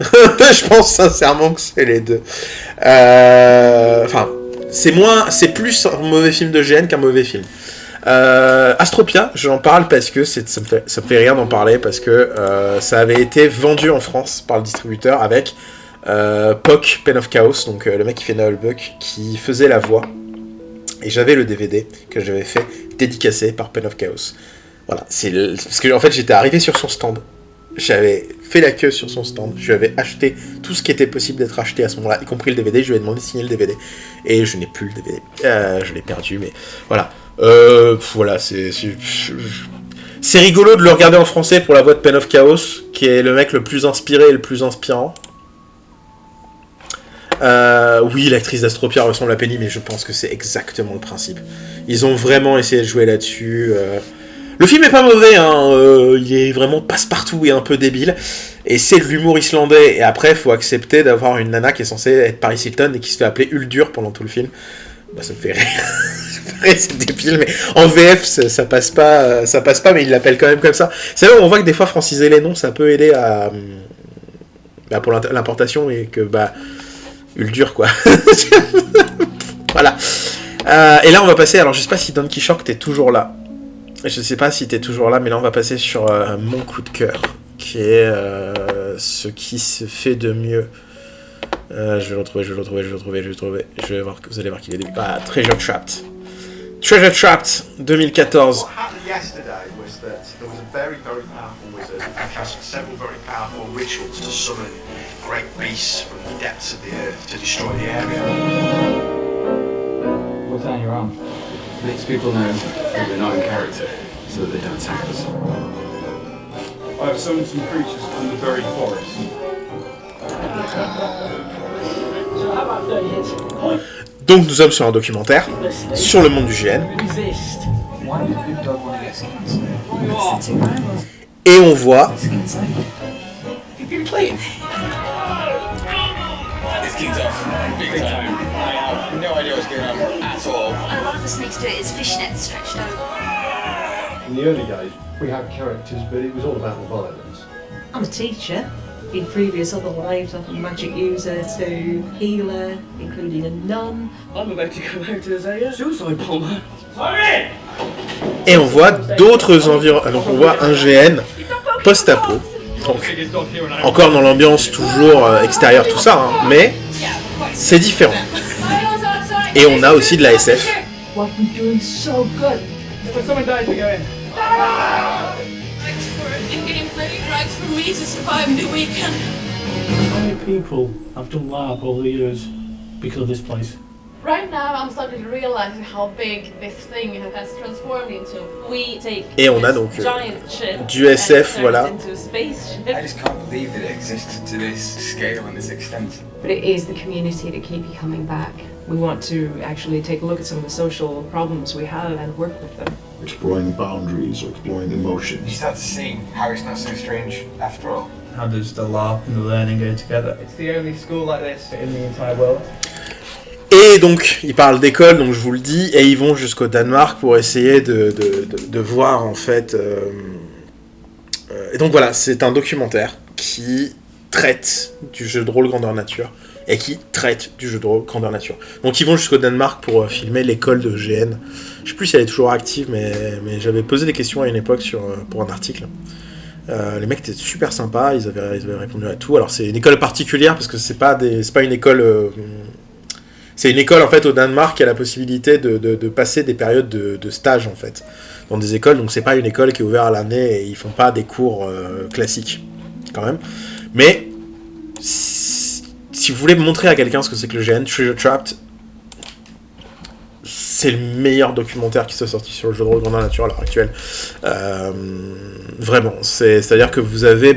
Je pense sincèrement que c'est les deux. Enfin, c'est plus un mauvais film de GN qu'un mauvais film. Astropia, j'en parle parce que ça me fait rire d'en parler, parce que ça avait été vendu en France par le distributeur avec Puck, Pen of Chaos, donc le mec qui fait Nullbuck, qui faisait la voix. Et j'avais le DVD que j'avais fait dédicacé par Pen of Chaos. Voilà, parce que en fait j'étais arrivé sur son stand. J'avais fait la queue sur son stand, je lui avais acheté tout ce qui était possible d'être acheté à ce moment-là, y compris le DVD, je lui ai demandé de signer le DVD. Et je n'ai plus le DVD, je l'ai perdu, mais voilà. Voilà, c'est rigolo de le regarder en français pour la voix de Pen of Chaos, qui est le mec le plus inspiré et le plus inspirant. Oui, l'actrice d'Astropia ressemble à Penny, mais je pense que c'est exactement le principe. Ils ont vraiment essayé de jouer là-dessus. Le film est pas mauvais, hein. Il est vraiment passe-partout et un peu débile. Et c'est de l'humour islandais. Et après, il faut accepter d'avoir une nana qui est censée être Paris Hilton et qui se fait appeler Uldur pendant tout le film. Bah, ça me fait rire. C'est débile, mais en VF, ça passe pas, mais il l'appelle quand même comme ça. C'est là où on voit que des fois, franciser les noms, ça peut aider à... pour l'importation, et que, Uldur, quoi. Voilà. Et là, on va passer... Alors, je sais pas si Donkey Shark, t'es toujours là. Je sais pas si t'es toujours là, mais là, on va passer sur mon coup de cœur, qui est ce qui se fait de mieux. Je vais le retrouver. Vous allez voir qu'il est début. Treasure Trapped. Treasure Trapped, 2014. What happened yesterday was that there was a very, very powerful wizard who cast several very powerful rituals to summon great beasts from the depths of the earth to destroy the area. What's on your arm? Makes people know that we're not in character, so that they don't attack us. I have summoned some creatures from the very forest. Donc nous sommes sur un documentaire sur le monde du GN. Et on voit In the early days, we had characters, but it was all about the violence. I'm a teacher. In previous other lives, I've been magic user to healer, including a nun. I'm about to go out as a suicide bomber. et on voit d'autres environnements. Donc on voit un GN post-apo. Donc encore dans l'ambiance toujours extérieure, tout ça, hein, mais c'est différent. Et on a aussi de la SF. What we doing so good. When someone dies, we go in. In-game plenty drugs for me to survive the weekend. How many people have done LARP all the years because of this place? Right now, I'm starting to realize how big this thing has transformed into. We take Et on a donc du SF, voilà. I just can't believe that it existed to this scale and this extent. But it is the community that keep you coming back. We want to actually take a look at some of the social problems we have and work with them. Exploring boundaries or exploring emotions. You start to see how it's not so strange after all. How does the LARP and the learning go together? It's the only school like this in the entire world. Et donc, ils parlent d'école, donc je vous le dis, et ils vont jusqu'au Danemark pour essayer de voir, en fait... Et donc voilà, c'est un documentaire qui traite du jeu de rôle grandeur nature, et qui traite du jeu de rôle grandeur nature. Donc ils vont jusqu'au Danemark pour filmer l'école de GN. Je sais plus si elle est toujours active, mais j'avais posé des questions à une époque pour un article. Les mecs étaient super sympas, ils avaient répondu à tout. Alors c'est une école particulière, parce que c'est pas une école... C'est une école en fait au Danemark qui a la possibilité de passer des périodes de stage en fait dans des écoles, donc c'est pas une école qui est ouverte à l'année et ils font pas des cours classiques quand même. Mais si vous voulez montrer à quelqu'un ce que c'est que le GN, Treasure Trapped, c'est le meilleur documentaire qui soit sorti sur le jeu de rôle grandeur nature à l'heure actuelle. Vraiment, c'est-à-dire que vous avez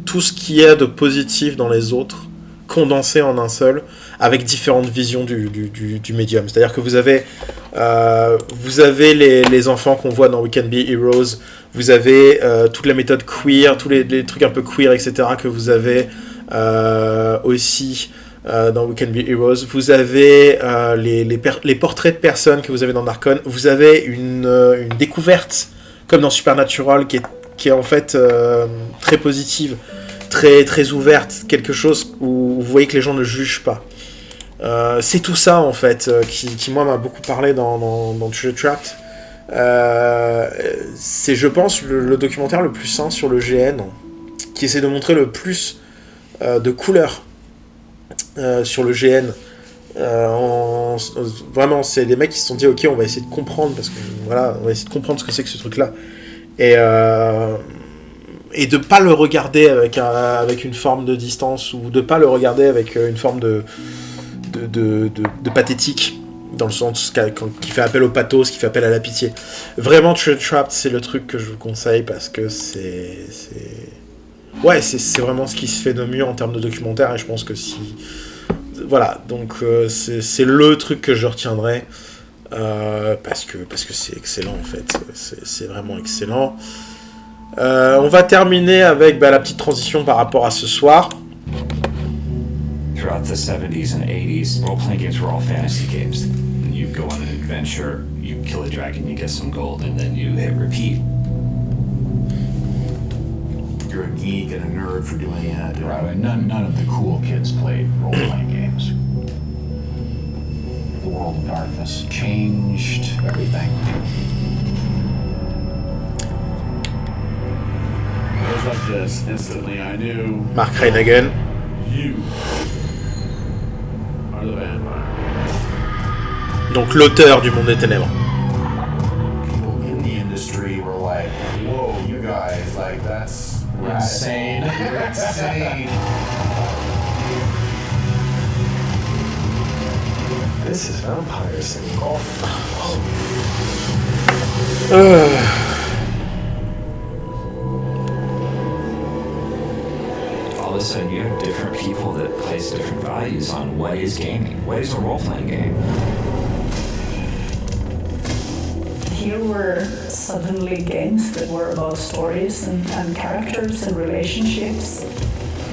tout ce qu'il y a de positif dans les autres condensé en un seul, avec différentes visions du médium. C'est-à-dire que vous avez les enfants qu'on voit dans We Can Be Heroes, vous avez toute la méthode queer, tous les trucs un peu queer, etc., que vous avez aussi dans We Can Be Heroes, vous avez les portraits de personnes que vous avez dans Darkon, vous avez une découverte, comme dans Supernatural, qui est en fait très positive, très, très ouverte, quelque chose où vous voyez que les gens ne jugent pas. C'est tout ça en fait qui moi m'a beaucoup parlé dans Treasure Trapped. C'est je pense le documentaire le plus sain sur le GN, qui essaie de montrer le plus de couleurs sur le GN. Vraiment c'est des mecs qui se sont dit ok, on va essayer de comprendre, parce que voilà, on va essayer de comprendre ce que c'est que ce truc là, et de pas le regarder avec une forme de distance, ou de pas le regarder avec une forme de pathétique, dans le sens qui fait appel au pathos, qui fait appel à la pitié. Vraiment, Treasure Trapped, c'est le truc que je vous conseille, parce que c'est vraiment ce qui se fait de mieux en termes de documentaire, et je pense que voilà, donc c'est le truc que je retiendrai, parce que c'est excellent en fait, c'est vraiment excellent. On va terminer avec la petite transition par rapport à ce soir. Throughout the 70s and 80s, role-playing games were all fantasy games. And you go on an adventure, you kill a dragon, you get some gold, and then you hit repeat. You're a geek and a nerd for doing that. Right, none of the cool kids played role-playing games. The World of Darkness changed everything. It was like this. Instantly I knew... Mark Reinagen. You are the vampire. Donc l'auteur du Monde des Ténèbres. People in the industry were like, whoa, you guys, like, that's insane. You're insane. This is vampires in golf. All of a sudden, you have different people that place different values on what is gaming, what is a role-playing game. Here were suddenly games that were about stories and characters and relationships.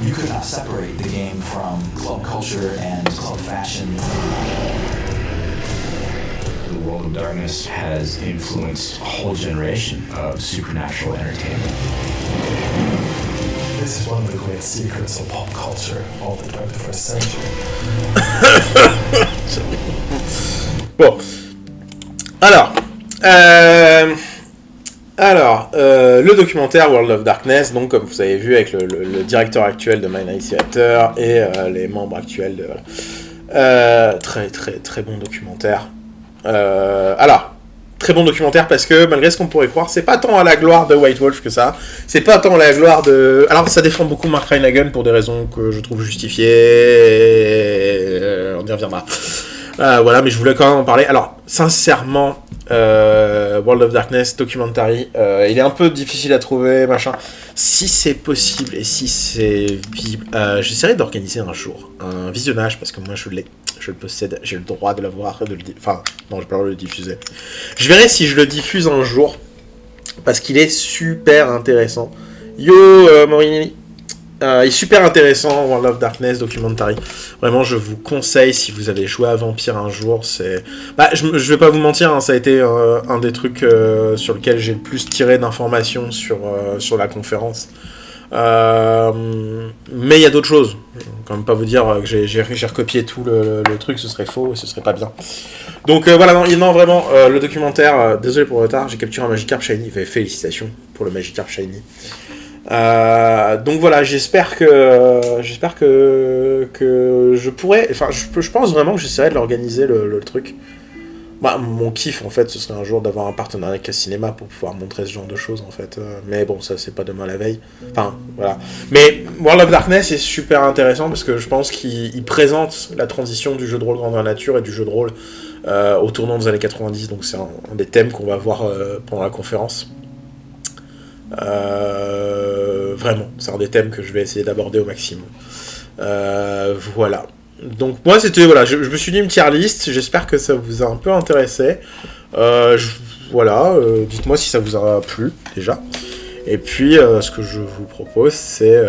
You could not separate the game from club culture and club fashion. The World of Darkness has influenced a whole generation of supernatural entertainment. This is one of the great secrets of pop culture of the 21st century. Bon. Alors, le documentaire World of Darkness, donc comme vous avez vu avec le directeur actuel de Midnight Theater et les membres actuels de... Voilà. Très très très bon documentaire. Très bon documentaire parce que malgré ce qu'on pourrait croire, c'est pas tant à la gloire de White Wolf que ça. C'est pas tant à la gloire de... Alors ça défend beaucoup Mark Reinagen pour des raisons que je trouve justifiées. On y reviendra. Voilà, mais je voulais quand même en parler. Alors, sincèrement, World of Darkness Documentary, il est un peu difficile à trouver, machin. Si c'est possible et si c'est visible, j'essaierai d'organiser un jour un visionnage, parce que moi je le possède, j'ai le droit de l'avoir, enfin, non, j'ai pas le droit de le diffuser. Je verrai si je le diffuse un jour, parce qu'il est super intéressant. Yo, Morini. Il est super intéressant, World of Darkness Documentary. Vraiment, je vous conseille, si vous avez joué à Vampire un jour, c'est... je vais pas vous mentir, hein, ça a été un des trucs sur lequel j'ai le plus tiré d'informations sur la conférence. Mais il y a d'autres choses. Je vais quand même pas vous dire que j'ai recopié tout le truc, ce serait faux et ce serait pas bien. Donc voilà, non vraiment, le documentaire, désolé pour le retard, j'ai capturé un Magikarp Shiny, félicitations pour le Magikarp Shiny. Donc voilà, j'espère que je pourrais, enfin je pense vraiment que j'essaierai de l'organiser le truc. Mon kiff en fait, ce serait un jour d'avoir un partenariat avec un cinéma pour pouvoir montrer ce genre de choses en fait. Mais bon, ça c'est pas demain la veille. Enfin voilà. Mais World of Darkness est super intéressant parce que je pense qu'il présente la transition du jeu de rôle grandeur nature et du jeu de rôle au tournant des années 90. Donc c'est un des thèmes qu'on va voir pendant la conférence. Vraiment, c'est un des thèmes que je vais essayer d'aborder au maximum. Voilà. Donc moi c'était, voilà, je me suis dit une tier list, j'espère que ça vous a un peu intéressé. Voilà, dites-moi si ça vous a plu déjà. Et puis ce que je vous propose c'est,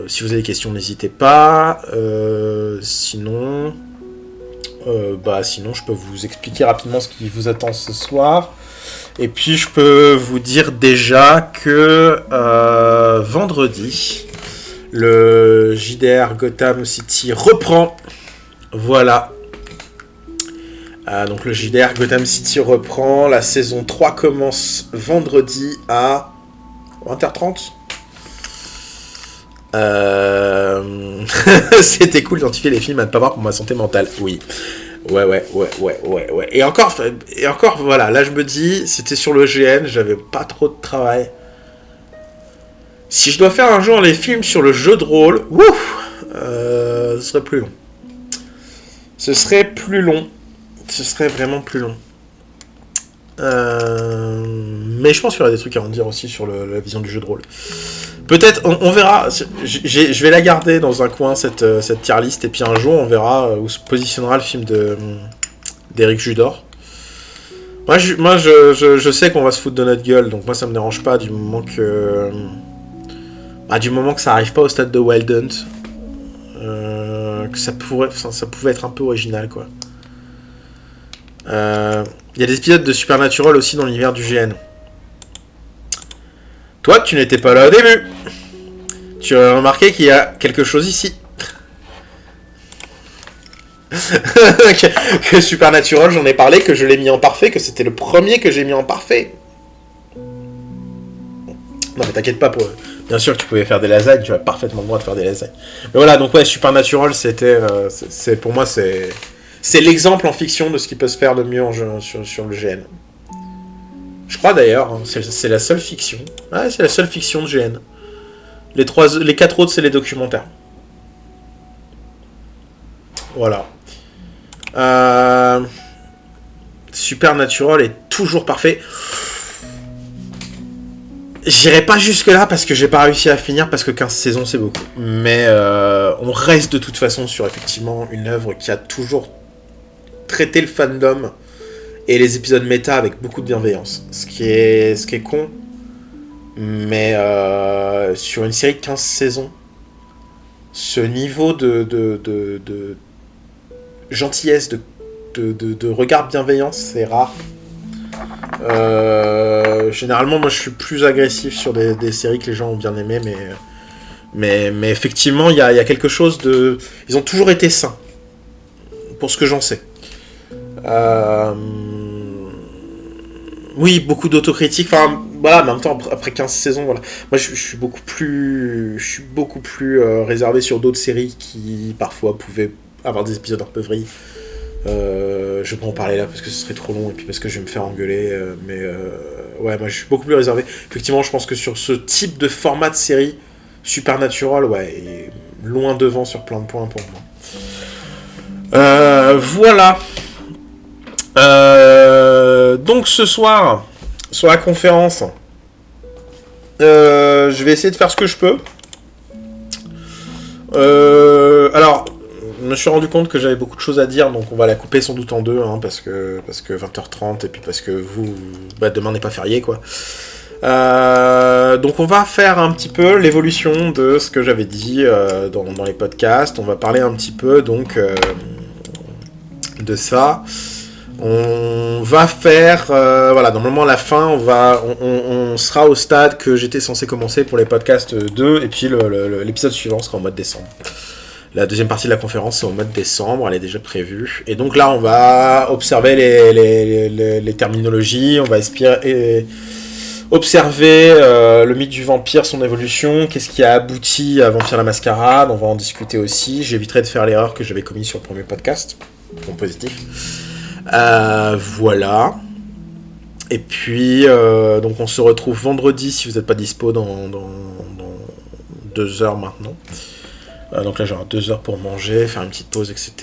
si vous avez des questions n'hésitez pas, sinon je peux vous expliquer rapidement ce qui vous attend ce soir. Et puis je peux vous dire déjà que vendredi, le JDR Gotham City reprend Voilà. Donc le JDR Gotham City reprend. La saison 3 commence vendredi à 20h30. C'était cool d'identifier les films à ne pas voir pour ma santé mentale. Oui. Ouais. Et encore, voilà, là je me dis, c'était sur le GN, j'avais pas trop de travail. Si je dois faire un jour les films sur le jeu de rôle, ce serait plus long. Ce serait vraiment plus long. Mais je pense qu'il y aura des trucs à en dire aussi sur la vision du jeu de rôle. Peut-être, on verra. Je vais la garder dans un coin, cette tier list, et puis un jour, on verra où se positionnera le film d'Éric Judor. Moi, je sais qu'on va se foutre de notre gueule, donc moi, ça me dérange pas du moment que ça arrive pas au stade de Wild Hunt, que ça pouvait être un peu original, quoi. Il y a des épisodes de Supernatural aussi dans l'univers du GN. Toi, tu n'étais pas là au début. Tu as remarqué qu'il y a quelque chose ici. que Supernatural, j'en ai parlé, que je l'ai mis en parfait, que c'était le premier que j'ai mis en parfait. Non mais t'inquiète pas, bien sûr que tu pouvais faire des lasagnes, tu as parfaitement le droit de faire des lasagnes. Mais voilà, donc ouais, Supernatural, c'était, pour moi, c'est l'exemple en fiction de ce qui peut se faire de mieux sur le GN. Je crois d'ailleurs, hein, c'est la seule fiction. Ouais, c'est la seule fiction de GN. Les 4 autres, c'est les documentaires. Voilà. Supernatural est toujours parfait. J'irai pas jusque là parce que j'ai pas réussi à finir, parce que 15 saisons c'est beaucoup. Mais on reste de toute façon sur effectivement une œuvre qui a toujours traité le fandom et les épisodes méta avec beaucoup de bienveillance. Ce qui est con. Mais sur une série de 15 saisons, ce niveau de gentillesse, de regard bienveillant, c'est rare. Généralement, moi je suis plus agressif sur des séries que les gens ont bien aimées, mais effectivement, il y a quelque chose de... Ils ont toujours été sains, pour ce que j'en sais. Oui, beaucoup d'autocritique, enfin voilà, mais en même temps, après 15 saisons, voilà. Moi je suis beaucoup plus réservé sur d'autres séries qui parfois pouvaient avoir des épisodes un peu vrillés. Je vais pas en parler là parce que ce serait trop long et puis parce que je vais me faire engueuler, ouais, moi je suis beaucoup plus réservé. Effectivement, je pense que sur ce type de format de série, Supernatural, ouais, est loin devant sur plein de points pour moi. Voilà. Donc ce soir, sur la conférence, je vais essayer de faire ce que je peux. Alors, je me suis rendu compte que j'avais beaucoup de choses à dire, donc on va la couper sans doute en deux, hein, parce que 20h30, et puis parce que demain n'est pas férié, quoi. Donc on va faire un petit peu l'évolution de ce que j'avais dit dans les podcasts. On va parler un petit peu donc de ça. On va faire voilà, normalement à la fin on sera au stade que j'étais censé commencer pour les podcasts 2, et puis l'épisode suivant sera en mois de décembre. La deuxième partie de la conférence c'est au mois de décembre, elle est déjà prévue, et donc là on va observer les terminologies, on va observer le mythe du vampire, son évolution, qu'est-ce qui a abouti à Vampire la Mascarade, on va en discuter aussi. J'éviterai de faire l'erreur que j'avais commise sur le premier podcast, point positif. Voilà. Et puis donc on se retrouve vendredi si vous n'êtes pas dispo dans 2 heures maintenant. Donc là j'aurai 2 heures pour manger, faire une petite pause, etc.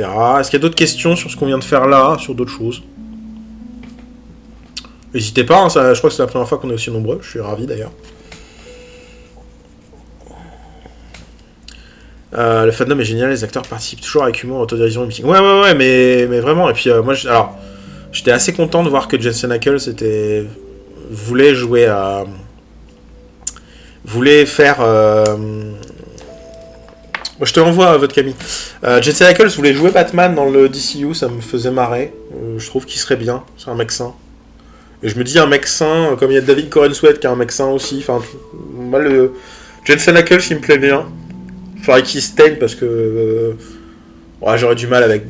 Est-ce qu'il y a d'autres questions sur ce qu'on vient de faire là, sur d'autres choses? N'hésitez pas, hein, je crois que c'est la première fois qu'on est aussi nombreux, je suis ravi d'ailleurs. Le fandom est génial, les acteurs participent toujours avec humour, autodérision et meeting. Ouais, mais vraiment. Et puis moi, j'étais assez content de voir que Jensen Ackles voulait faire. Je te l'envoie, votre Camille. Jensen Ackles voulait jouer Batman dans le DCU, ça me faisait marrer. Je trouve qu'il serait bien, c'est un mec sain. Et je me dis, un mec sain, comme il y a David Corenswet qui est un mec sain aussi. Enfin, moi, le Jensen Ackles, il me plaît bien. Faudrait qu'il se teigne parce que Ouais, j'aurais du mal avec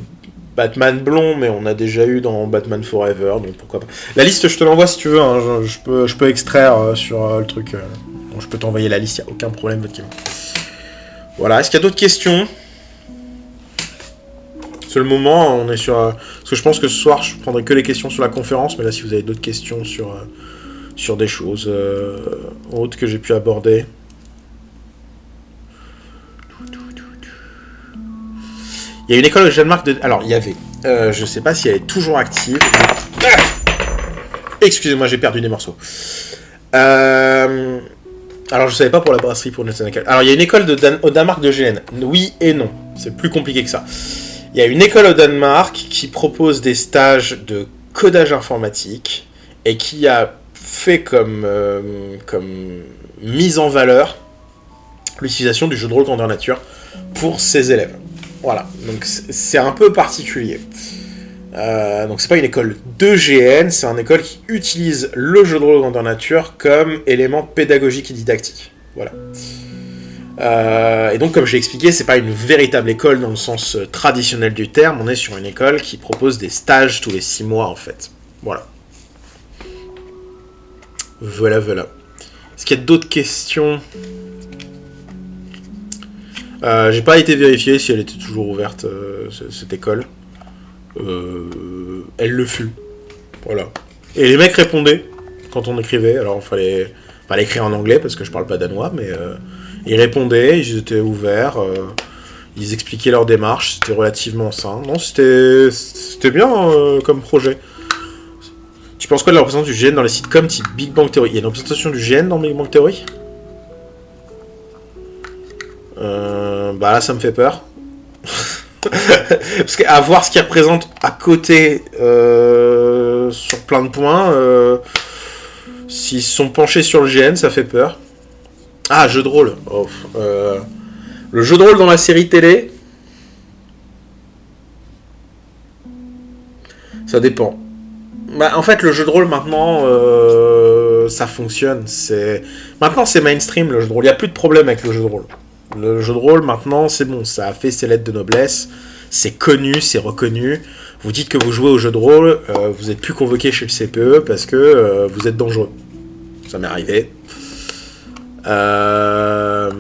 Batman blond, mais on a déjà eu dans Batman Forever, donc pourquoi pas. La liste, je te l'envoie si tu veux, hein, je peux extraire sur le truc. Donc je peux t'envoyer la liste, y a aucun problème, votre game. Voilà, est-ce qu'il y a d'autres questions? C'est le moment, on est sur... parce que je pense que ce soir, je prendrai que les questions sur la conférence, mais là, si vous avez d'autres questions sur des choses autres que j'ai pu aborder. Il y a une école au Danemark de... Alors, il y avait... je sais pas si elle est toujours active. Excusez-moi, j'ai perdu des morceaux. Alors, je savais pas pour la brasserie, pour Nathan Akel. Alors, il y a une école au Danemark de GN. Oui et non. C'est plus compliqué que ça. Il y a une école au Danemark qui propose des stages de codage informatique et qui a fait comme mise en valeur l'utilisation du jeu de rôle grandeur nature pour ses élèves. Voilà, donc c'est un peu particulier. Donc c'est pas une école de GN, c'est une école qui utilise le jeu de rôle grandeur nature comme élément pédagogique et didactique. Voilà. Et donc comme j'ai expliqué, c'est pas une véritable école dans le sens traditionnel du terme, on est sur une école qui propose des stages tous les 6 mois en fait. Voilà. Voilà. Est-ce qu'il y a d'autres questions? J'ai pas été vérifié si elle était toujours ouverte, cette école. Elle le fut. Voilà. Et les mecs répondaient quand on écrivait. Alors fallait écrire en anglais parce que je parle pas danois, mais ils répondaient, ils étaient ouverts, ils expliquaient leur démarche, c'était relativement sain. Non, c'était bien comme projet. Tu penses quoi de la représentation du GN dans les sitcoms type Big Bang Theory? Il y a une représentation du GN dans Big Bang Theory? Bah là, ça me fait peur. Parce qu'à voir ce qu'il représente à côté sur plein de points, s'ils se sont penchés sur le GN, ça fait peur. Ah, jeu de rôle. Oh, le jeu de rôle dans la série télé, ça dépend. Bah, en fait, le jeu de rôle maintenant, ça fonctionne. Maintenant, c'est mainstream le jeu de rôle. Il n'y a plus de problème avec le jeu de rôle. Le jeu de rôle, maintenant, c'est bon. Ça a fait ses lettres de noblesse. C'est connu, c'est reconnu. Vous dites que vous jouez au jeu de rôle, vous n'êtes plus convoqué chez le CPE parce que vous êtes dangereux. Ça m'est arrivé. Bah,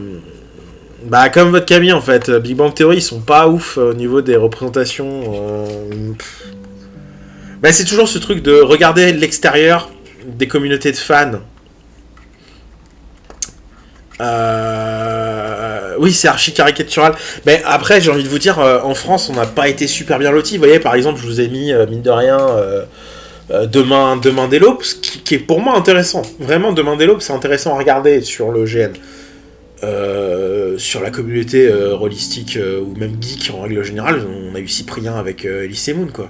comme votre Camille, en fait. Big Bang Theory, ils sont pas ouf au niveau des représentations. Bah, c'est toujours ce truc de regarder l'extérieur des communautés de fans. Oui, c'est archi caricatural. Mais après, j'ai envie de vous dire, en France, on n'a pas été super bien lotis. Vous voyez, par exemple, je vous ai mis, mine de rien, Demain des Lopes, qui est pour moi intéressant. Vraiment, Demain des Lopes, c'est intéressant à regarder sur le GN. Sur la communauté rôlistique ou même geek en règle générale, on a eu Cyprien avec Elise Moon, quoi.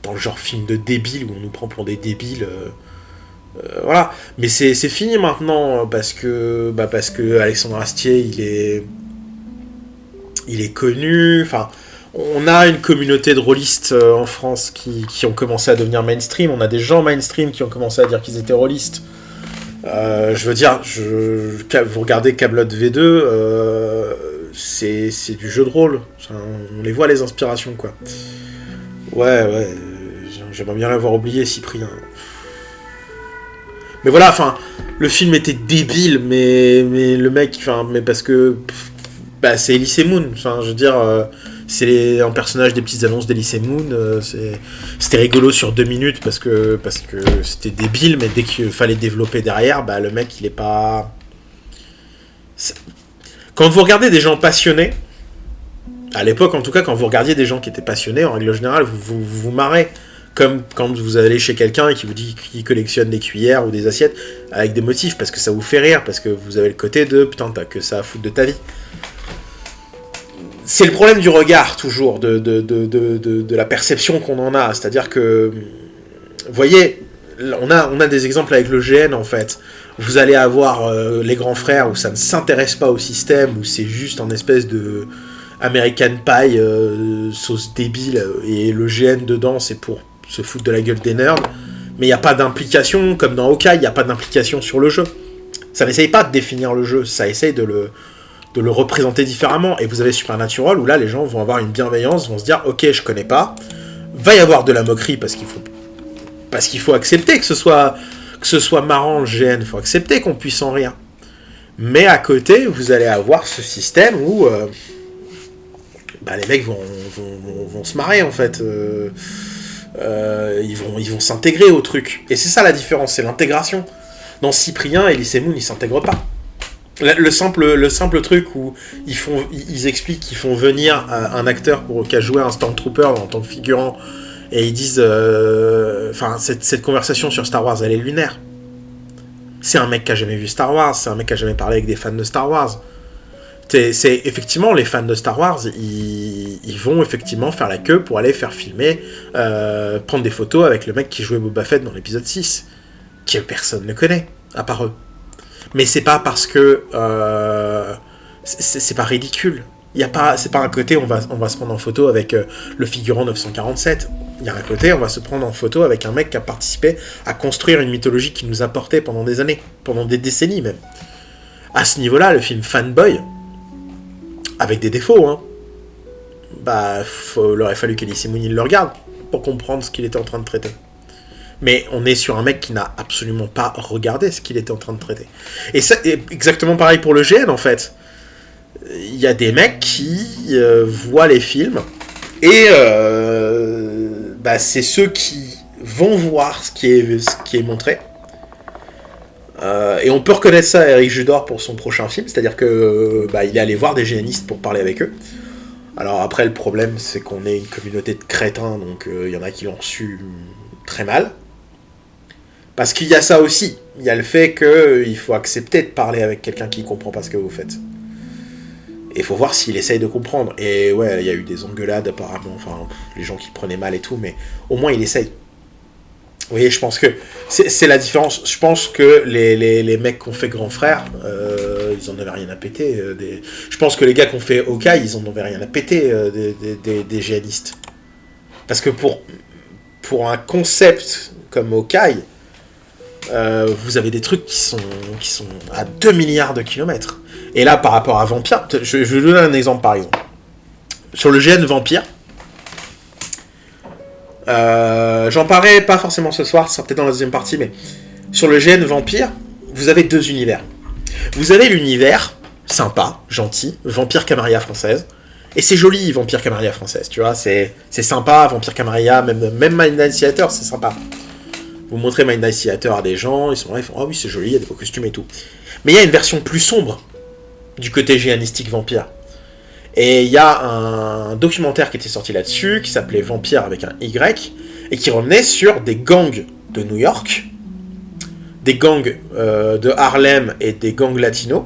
Dans le genre film de débile où on nous prend pour des débiles. Voilà, mais c'est fini maintenant parce que Alexandre Astier il est connu. Enfin, on a une communauté de rôlistes en France qui ont commencé à devenir mainstream. On a des gens mainstream qui ont commencé à dire qu'ils étaient rôlistes. Je veux dire, vous regardez Kaamelott V2, c'est du jeu de rôle. On les voit les inspirations, quoi. Ouais, j'aimerais bien l'avoir oublié, Cyprien. Mais voilà, enfin, le film était débile, mais le mec, enfin, mais parce que, bah, c'est Elise Moon, enfin, je veux dire, c'est un personnage des petites annonces d'Elise Moon, c'était rigolo sur 2 minutes parce que c'était débile, mais dès qu'il fallait développer derrière, bah, le mec, il est pas... Quand vous regardez des gens passionnés, à l'époque, en tout cas, quand vous regardiez des gens qui étaient passionnés, en règle générale, vous marrez. Comme quand vous allez chez quelqu'un et qui vous dit qu'il collectionne des cuillères ou des assiettes avec des motifs, parce que ça vous fait rire, parce que vous avez le côté de putain, t'as que ça à foutre de ta vie. C'est le problème du regard, toujours, de la perception qu'on en a. C'est-à-dire que, vous voyez, on a des exemples avec le GN, en fait. Vous allez avoir les grands frères où ça ne s'intéresse pas au système, où c'est juste un espèce de American Pie, sauce débile, et le GN dedans, c'est pour se foutre de la gueule des nerds, mais il n'y a pas d'implication, comme dans Hawkeye, il n'y a pas d'implication sur le jeu. Ça n'essaye pas de définir le jeu, ça essaye de de le représenter différemment. Et vous avez Supernatural où là les gens vont avoir une bienveillance, vont se dire ok, je connais pas, va y avoir de la moquerie parce qu'il faut accepter que ce soit marrant le GN, il faut accepter qu'on puisse en rire. Mais à côté, vous allez avoir ce système où les mecs vont se marrer en fait. Ils vont s'intégrer au truc. Et c'est ça la différence, c'est l'intégration. Dans Cyprien, Elise Moon, ils s'intègrent pas. Le simple truc où ils expliquent qu'ils font venir un acteur qui a joué un Stormtrooper en tant que figurant, et ils disent cette conversation sur Star Wars, elle est lunaire. C'est un mec qui a jamais vu Star Wars, c'est un mec qui a jamais parlé avec des fans de Star Wars. C'est effectivement, les fans de Star Wars, ils vont effectivement faire la queue pour aller faire filmer, prendre des photos avec le mec qui jouait Boba Fett dans l'épisode 6, que personne ne connaît, à part eux. Mais c'est pas parce que... c'est pas ridicule. C'est pas un côté, on va se prendre en photo avec le figurant 947. Il y a un côté, on va se prendre en photo avec un mec qui a participé à construire une mythologie qui nous a porté pendant des années, pendant des décennies même. À ce niveau-là, le film Fanboy, avec des défauts, hein, il aurait fallu qu'Elise Moon le regarde pour comprendre ce qu'il était en train de traiter. Mais on est sur un mec qui n'a absolument pas regardé ce qu'il était en train de traiter. Et c'est exactement pareil pour le GN, en fait. Il y a des mecs qui voient les films, et c'est ceux qui vont voir ce qui est montré. Et on peut reconnaître ça à Eric Judor pour son prochain film, c'est-à-dire que il est allé voir des génistes pour parler avec eux. Alors après, le problème, c'est qu'on est une communauté de crétins, donc il y en a qui l'ont su très mal. Parce qu'il y a ça aussi. Il y a le fait qu'il faut accepter de parler avec quelqu'un qui ne comprend pas ce que vous faites. Et il faut voir s'il essaye de comprendre. Et ouais, il y a eu des engueulades apparemment, les gens qui prenaient mal et tout, mais au moins il essaye. Vous voyez, je pense que c'est la différence. Je pense que les mecs qui ont fait Grand Frère, ils en avaient rien à péter. Je pense que les gars qui ont fait Hawkeye, ils en avaient rien à péter des génistes. Parce que pour un concept comme Hawkeye, vous avez des trucs qui sont à 2 milliards de kilomètres. Et là, par rapport à Vampire, je vais vous donner un exemple par exemple. Sur le GN Vampire, j'en parlerai pas forcément ce soir, ça sera peut-être dans la deuxième partie, mais sur le GN Vampire, vous avez 2 univers. Vous avez l'univers sympa, gentil, Vampire Camarilla française, et c'est joli, Vampire Camarilla française, tu vois, c'est sympa, Vampire Camarilla, même Midnight Theater, c'est sympa. Vous montrez Midnight Theater à des gens, ils sont là, ils font « Ah oui, c'est joli, il y a des beaux costumes et tout. » Mais il y a une version plus sombre du côté géanistique Vampire. Et il y a un documentaire qui était sorti là-dessus, qui s'appelait Vampire avec un Y, et qui revenait sur des gangs de New York, des gangs de Harlem et des gangs latinos,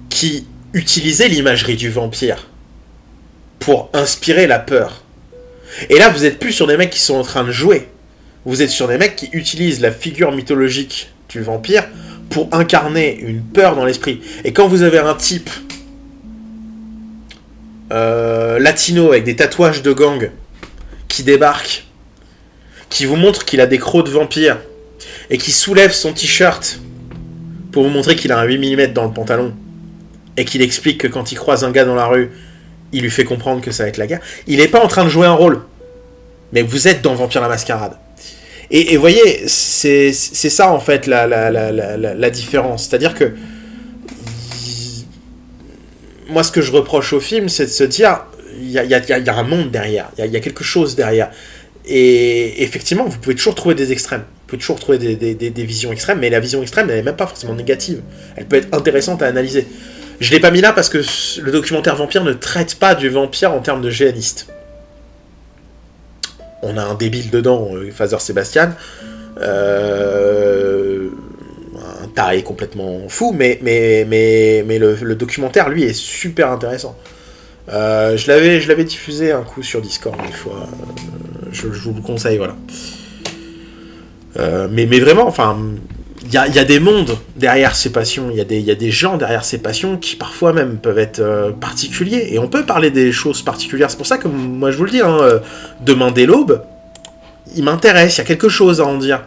qui utilisaient l'imagerie du vampire pour inspirer la peur. Et là, vous n'êtes plus sur des mecs qui sont en train de jouer. Vous êtes sur des mecs qui utilisent la figure mythologique du vampire pour incarner une peur dans l'esprit. Et quand vous avez un type latino avec des tatouages de gang qui débarque, qui vous montre qu'il a des crocs de vampire, et qui soulève son t-shirt pour vous montrer qu'il a un 8 mm dans le pantalon, et qu'il explique que quand il croise un gars dans la rue, il lui fait comprendre que ça va être la guerre, il n'est pas en train de jouer un rôle. Mais vous êtes dans Vampire la Mascarade. Et vous voyez, c'est ça en fait la différence. C'est-à-dire que moi, ce que je reproche au film, c'est de se dire, il y a un monde derrière, il y a quelque chose derrière. Et effectivement, vous pouvez toujours trouver des extrêmes. Vous pouvez toujours trouver des visions extrêmes, mais la vision extrême, elle n'est même pas forcément négative. Elle peut être intéressante à analyser. Je ne l'ai pas mis là parce que le documentaire Vampire ne traite pas du vampire en termes de géaniste. On a un débile dedans, Father Sebastian, un taré complètement fou, mais le documentaire, lui, est super intéressant. Je l'avais diffusé un coup sur Discord une fois, je vous le conseille, voilà. Mais vraiment, enfin, il y a des mondes derrière ces passions, il y a des gens derrière ces passions qui parfois même peuvent être particuliers, et on peut parler des choses particulières. C'est pour ça que moi je vous le dis, Demain dès l'aube, il m'intéresse, il y a quelque chose à en dire.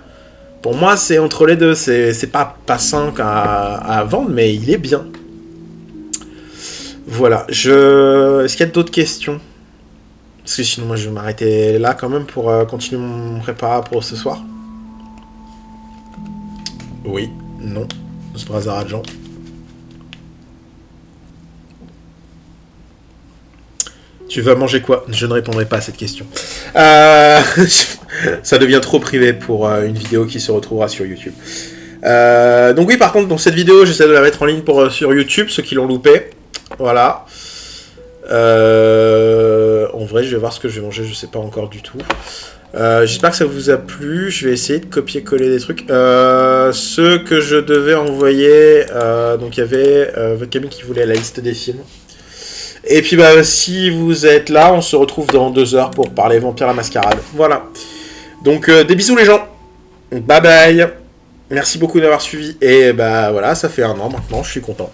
Pour moi, c'est entre les deux, c'est pas 5 à vendre, mais il est bien. Voilà, est-ce qu'il y a d'autres questions? Parce que sinon, moi, je vais m'arrêter là quand même pour continuer mon prépa pour ce soir. Oui, non, Sbrazaradjan. Tu vas manger quoi? Je ne répondrai pas à cette question. Ça devient trop privé pour une vidéo qui se retrouvera sur YouTube. Donc oui, par contre, dans cette vidéo, j'essaie de la mettre en ligne sur YouTube, ceux qui l'ont loupé. Voilà. En vrai, je vais voir ce que je vais manger, je sais pas encore du tout. J'espère que ça vous a plu. Je vais essayer de copier-coller des trucs. Ceux que je devais envoyer, donc il y avait votre Camille qui voulait la liste des films. Et puis bah si vous êtes là, on se retrouve dans 2 heures pour parler Vampire la Mascarade. Voilà. Donc des bisous les gens. Bye bye. Merci beaucoup d'avoir suivi. Et bah voilà, ça fait 1 an maintenant, je suis content.